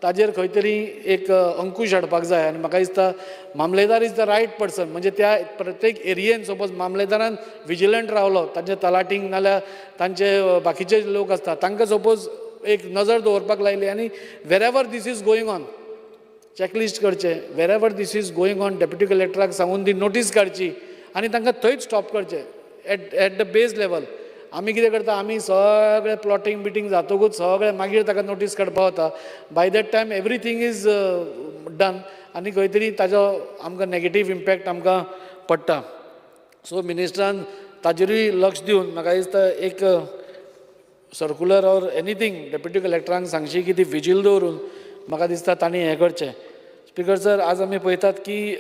ताजेर खंय तरी एक अंकूश हाडपाक जाय आनी म्हाका दिसता मामलेदार इज द रायट पर्सन म्हणजे त्या प्रत्येक एरियेन सपोज मामलेदारान विजिलंट रावलो तांचे तलाटींक नाल्यार तांचे बाकीचे लोक आसता तांकां सपोज एक नजर दवरपाक लायली आनी वेरेवर this is going on checklist करचें वेरेवर this is going on deputy कलेक्टराक सांगून ती नोटीस काडची आनी तांकां थंयच स्टॉप करचें एट द बेज लेवल. आमी कितें करता आमी सगळें प्लॉटिंग बिटींग जातकूच सगळें मागीर ताका नोटीस काडपाक वता by that time everything is done आनी खंय तरी ताजो आमकां नॅगेटीव इम्पॅक्ट आमकां पडटा. सो मिनिस्टरान ताजेरूय लक्ष दिवन म्हाका दिसता एक सर्कुलर ऑर एनीथींग डेप्युटी कलेक्टरांक सांगची की ती विजील दवरून म्हाका दिसता तांणी हें करचें. स्पिकर सर आज आमी पळयतात की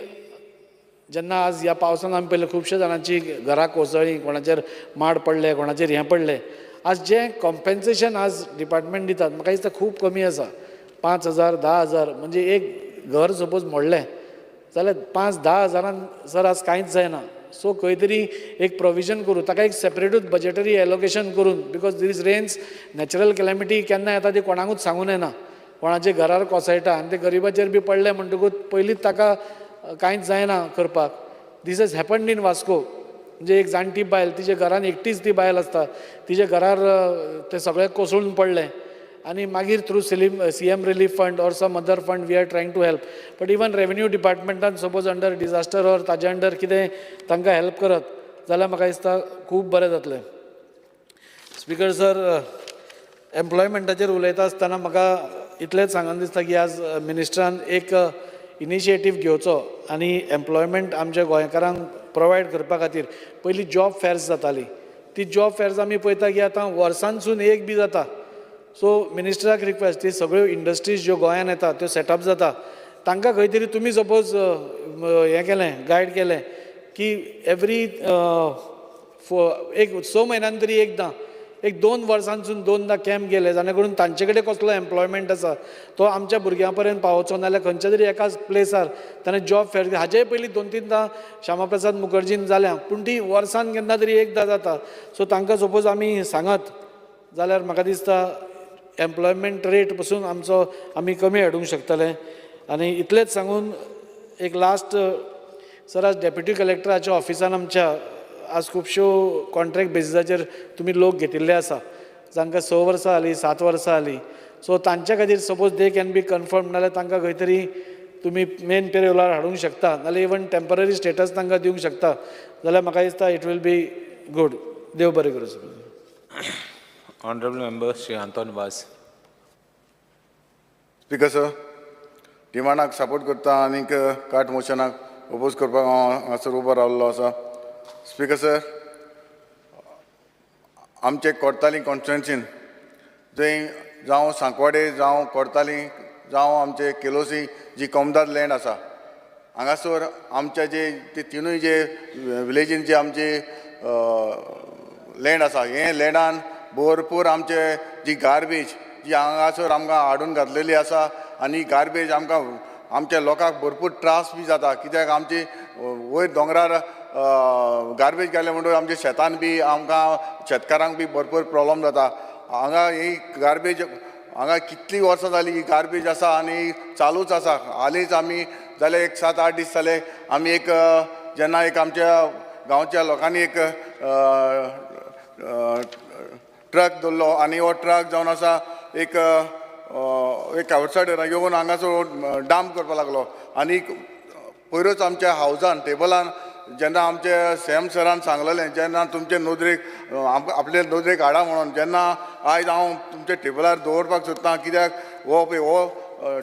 जेन्ना आज ह्या पावसान आमी पळयलें खुबश्या जाणांची घरां कोसळ्ळीं कोणाचेर माड पडले कोणाचेर हें पडलें आज जें कॉम्पेन्सेशन आज डिपार्टमेंट दितात म्हाका दिसता खूब कमी आसा 5,000 10,000 म्हणजे एक घर सपोज मोडलें जाल्यार 5-10 हजारान सर आज कांयच जायना. सो खंय तरी एक प्रोविजन करून ताका एक सेपरेटूच बजेटरी एलोकेशन करून बिकॉज दीस रेन्स नॅचरल कॅलेमिटी केन्ना येता ती कोणाकूच सांगून येना कोणाचे घरार कोसळटा आनी ते गरिबाचेर बी पडले म्हणटकूच पयलींच ताका कांयच जायना करपाक. दीस हॅज हॅपन्ड इन वास्को म्हणजे एक जाणटी बायल तिच्या घरान एकटीच ती बायल आसता तिच्या घरार ते सगळे कोसळून पडले आनी मागीर through CM relief fund or some other fund we are trying to help but even revenue डिपार्टमेंटान सपोज अंडर डिजास्टर ऑर ताजे अंडर कितें तांकां हेल्प करत जाल्यार म्हाका दिसता खूब बरें जातलें. स्पिकर सर एम्प्लॉयमेंटाचेर उलयता आसतना म्हाका इतलेंच सांगन दिसता की आज मिनिस्टरान एक इनिशिएटीव घेवचो आनी एम्प्लॉयमेंट आमच्या गोंयकारांक प्रोवायड करपा खातीर पयलीं जॉब फेर्स जाताली ती जॉब फेर्स आमी पळयता की आतां वर्सांसून एक बी जाता. सो मिनिस्टराक रिक्वेस्ट ती सगळ्यो इंडस्ट्रीज ज्यो गोंयान येता त्यो सेटअप जाता तांकां खंय तरी तुमी सपोज हें केलें गायड केलें की एवरी एक 6 म्हयन्यान तरी एकदां एक 2 वर्सांसून 2दा कॅम्प गेले जाणे करून तांचे कडेन कसलो एम्प्लॉयमेंट आसा तो आमच्या भुरग्यां पर्यंत पावोवचो नाल्यार खंयच्या तरी एकाच प्लेसार ताणें जॉब फेर हाजेय पयलीं 2-3दां श्यामाप्रसाद मुखर्जीन जाल्या पूण ती वर्सान केन्ना तरी एकदां जाता. सो तांकां सपोज आमी सांगत जाल्यार म्हाका दिसता एम्प्लॉयमेंट रेट पसून आमचो आमी कमी हाडूंक शकतले. आनी इतलेंच सांगून एक लास्ट सर आज डेप्युटी कलेक्टराच्या ऑफिसान आमच्या आज खुबश्यो कॉन्ट्रॅक्ट बेसिसाचेर तुमी लोक घेतिल्ले आसा जांकां 6 वर्सां जालीं 7 वर्सां जालीं. सो तांच्या खातीर suppose they can be confirm नाल्यार तांकां खंय तरी तुमी मेन पेरोलार हाडूंक शकता नाल्यार इवन टेम्पररी स्टेटस तांकां दिवंक शकता जाल्यार म्हाका दिसता इट वील बी गूड. देव बरें करूं. Honorable Member Shri Anton Vaz. Speaker sir डिमांडाक सपोर्ट करता आनीक कार्ट मोशनाक ओपोज करपाक हांव हांगासर उबो रावल्लो आसा. स्पीकर सर आमचे कोर्ताली कॉन्स्टिट्युएन्सीन जंय जावं सांकवाडे जावं कोर्ताली जावं आमचे केलोसी जी कॉमदाद लँड आसा हांगासर आमच्या जे ते तिनूय जे विलेजीन जे आमचे लँड आसा हे लँडान भरपूर आमचे जी गार्बेज जी हांगासर आमकां हाडून घातलेली आसा आनी गार्बेज आमकां आमच्या लोकांक भरपूर त्रास बी जाता कित्याक आमची वयर दोंगरार गार्बेज घाले म्हणटून आमच्या शेतान बी आमकां शेतकारांक बी भरपूर प्रॉब्लम जाता. हांगा ही गार्बेज हांगा कितलीं वर्सां जालीं ही गार्बेज आसा आनी चालूच आसा. हालींच आमी जाले एक 7-8 दीस जाले आमी एक जेन्ना एक आमच्या गांवच्या लोकांनी एक ट्रक दवरलो आनी हो ट्रक जावन आसा एक आउटसायडर येवन हांगासर डांप करपाक लागलो आनी पयरूच आमच्या हावजान टेबलान जेन्ना आमचे सॅम सरान सांगलेलें जेन्ना तुमचे नोदरेक आपले नोदरेक हाडा म्हणून जेन्ना आयज हांव तुमच्या टेबलार दवरपाक सोदतां कित्याक हो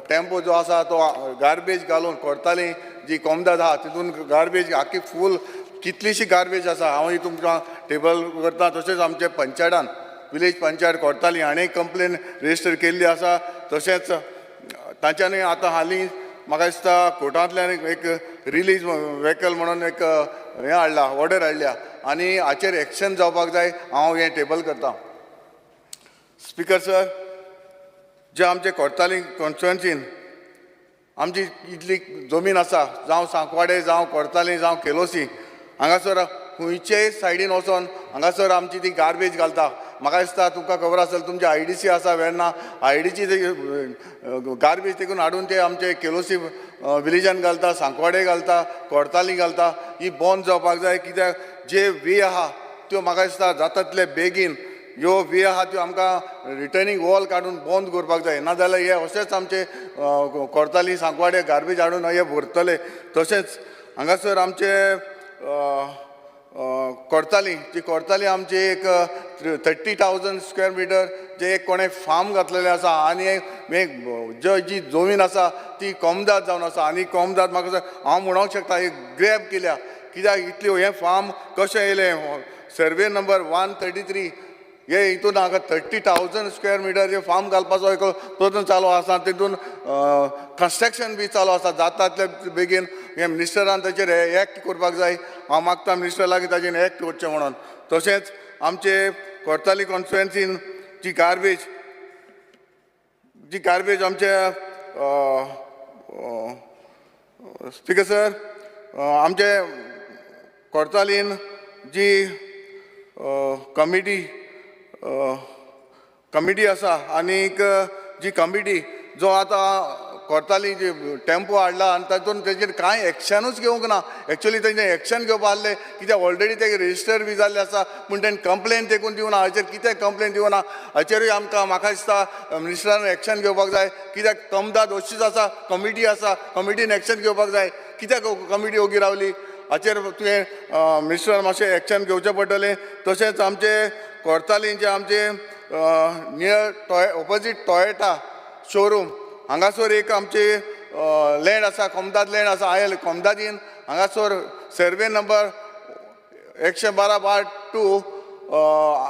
टेम्पो जो आसा तो गार्बेज घालून कोर्ताली जी कोमदाद आहा तितून गार्बेज आख्खी फूल कितलीशी गार्बेज आसा हांव ही तुमकां टेबल करतां तशेंच आमचे पंचायतान विलेज पंचायत कोर्ताली हाणें कंप्लेन रेजिस्टर केल्ली आसा तशेंच तांच्यांनी आतां हालीं म्हाका दिसता कोर्टांतल्यान एक रिलीज व्हेकल म्हणून एक हें हाडला ऑर्डर हाडल्या आनी हाचेर एक्शन जावपाक जाय हांव हें टेबल करतां स्पिकर सर जे आमचे कोर्ताली कॉन्स्टिट्युएन्सीन आमची इतली जमीन आसा जावं सांकवाडे जावं कोर्ताली जावं केलोसी हांगासर खंयचेय सायडीन वचोन हांगासर आमची ती गार्बेज घालता म्हाका दिसता तुमकां खबर आसतली तुमचे IDC आसा वेर्ना IDची गार्बेज देखून हाडून ते आमचे केलोसी विलेजान घालता सांकवाडे घालता कोर्ताली घालता ही बंद जावपाक जाय कित्याक जे वे आहा त्यो म्हाका दिसता जाता तितले बेगीन ह्यो वे आहा त्यो आमकां रिटर्निंग वॉल काडून बंद करपाक जाय नाजाल्यार हे अशेंच आमचे कोर्ताली सांकवाडे गार्बेज हाडून हे भरतले तशेंच हांगासर आमचे कोर्ताली आमची एक 30,000 स्क्वेअर मिटर जे एक कोणें फार्म घातलेलें आसा आनी एक जी जमीन आसा ती कोमदाद जावन आसा आनी कोमदाद म्हाका हांव म्हणूंक शकता एक ग्रॅब केल्या कित्याक इतल्यो हे फार्म कशें येयलें सर्वे नंबर 133 हे हितून हांगा 30,000 स्क्वेअर मिटर जे फार्म घालपाचो एक प्रयत्न चालू आसा तितून कन्स्ट्रक्शन बी चालू आसा जाता तितले बेगीन हे मिनिस्टरान ताचेर एक्ट करपाक जाय हांव मागता मिनिस्टर लागीं ताचेर एक्ट करचें म्हणून तशेंच आमचे कोर्ताली कॉन्स्टिट्युएन्सीन जी गार्बेज आमचे स्पिकर सर आमचे कोर्तालीन जी कमिटी आसा आनीक जी कमिटी जो आतां कोर्ताली जी टेम्पो हाडला आनी तातूंत तेजेर कांय एक्शनूच घेवंक ना एक्चुअली तेजें एक्शन घेवपा आसलें कित्याक ऑलरेडी तें रेजिस्टर बी जाल्लें आसा पूण तेणें कंप्लेन देखून दिवना हाचेर कितें कंप्लेन दिवना हाचेरूय म्हाका दिसता मिनिस्टरान एक्शन घेवपाक जाय कित्याक कमदाद अशीच आसा कमिटीन एक्शन घेवपाक जाय कित्याक कमिटी ओगी रावली हाचेर तुवें मिनिस्टरान मातशें एक्शन घेवचें पडटलें तशेंच आमचे कोर्तालीन जे आमचे नियर ऑपोजीट टॉयटा शोरूम हांगासर एक आमचे लँड आसा कोमदाद लँड आसा हांवें कोमदादीन हांगासर सर्वे नंबर 112/2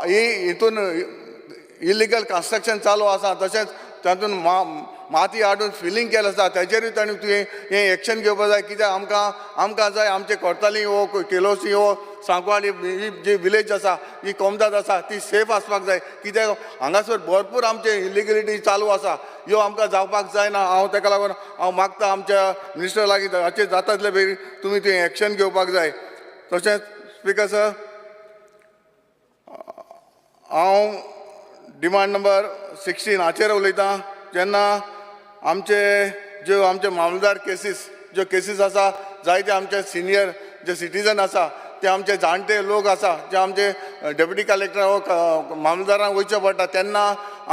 हितून इलिगल कन्स्ट्रक्शन चालू आसा तशेंच तातूंत माती हाडून फिलिंग केलें आसा तेजेरूय ताणें तुवें हें एक्शन घेवपाक जाय कित्याक आमकां जाय आमचे कोर्ताली हो केलोसी हो सांकवाडी जी विलेज आसा ही कोमदाद आसा ती सेफ आसपाक जाय कित्याक हांगासर भरपूर आमचे इलिगलिटी चालू आसा ह्यो आमकां जावपाक जायना हांव ताका लागून हांव मागता आमच्या मिनिस्टर लागीं हाचेर जाता तितले बेगीन तुमी तें एक्शन घेवपाक जाय तशेंच स्पिकर सर हांव डिमांड नंबर 16 हाचेर उलयतां जेन्ना आमचे मामलेदार ज्यो केसीस आसा जायते आमचे सिनियर जे सिटीजन आसा ते आमचे जाणटे लोक आसा जे आमचे डेप्युटी कलेक्टर वा मामलेदारांक वयचें पडटा तेन्ना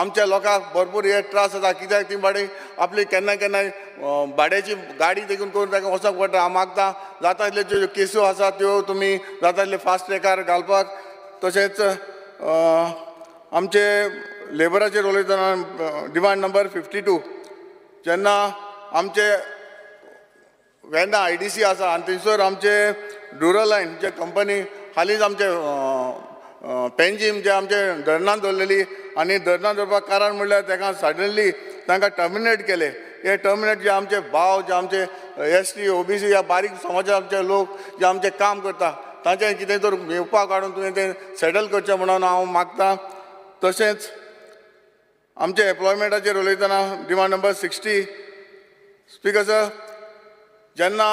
आमच्या लोकांक भरपूर हे त्रास जाता कित्याक ती भाडी आपली केन्ना भाड्याची गाडी देखून करून ताका वचूंक पडटा हांव मागता जाता तितले ज्यो केसो आसा त्यो तुमी जाता तितले फास्ट ट्रॅकार घालपाक तशेंच आमचे लेबराचेर उलयतना डिमांड नंबर 52 जेन्ना आमचे वेर्ना IDC आसा आनी थंयसर आमचे ड्युरालायन जे कंपनी हालींच आमचे पेन्जीम जे आमचे धरणान दवरलेली आनी धरणान दवरपाक कारण म्हणल्यार ताका सडनली तांकां टर्मिनेट केले हे टर्मिनेट जे आमचे भाव जे आमचे ST OBC ह्या बारीक समाजाचे लोक जे आमचे काम करता तांचें कितें तर येवपाक काडून तुवें तें सेटल करचें म्हणून हांव मागतां तशेंच आमचे एम्प्लॉयमेंटाचेर उलयतना डिमांड नंबर 60 स्पिकर सर जेन्ना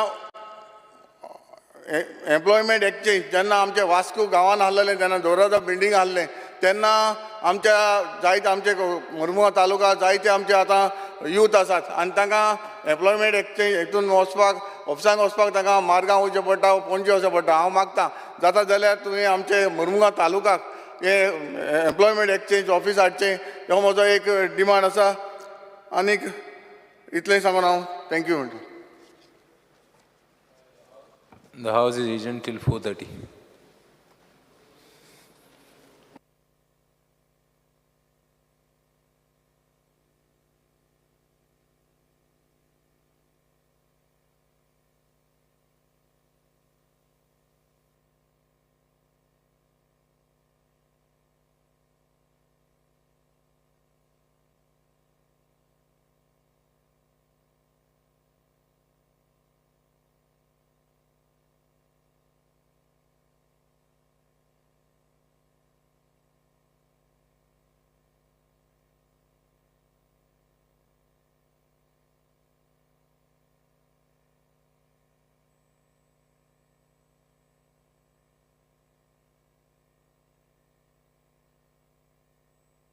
एम्प्लॉयमेंट एक्सचेंज जेन्ना आमचे वास्को गांवांत आहलेलें तेन्ना दोरादा बिल्डींग आहलें तेन्ना आमच्या जायते आमचे मुर्मुगांव तालुका जायते आमचे आतां यूथ आसात आनी तांकां एम्प्लॉयमेंट एक्सचेंज हितून वचपाक ऑफिसान वचपाक तांकां मारगांव वयचें पडटा पणजे वचचें पडटा हांव मागतां जाता जाल्यार तुवें आमचे मुर्मुगांव तालुकाक हे एम्प्लॉयमेंट एक्सचेंज ऑफिस हाडचें हो म्हजो एक डिमांड आसा. आनीक इतलें सांगून हांव थँक्यू म्हणटा. The House is adjourned till 4:30.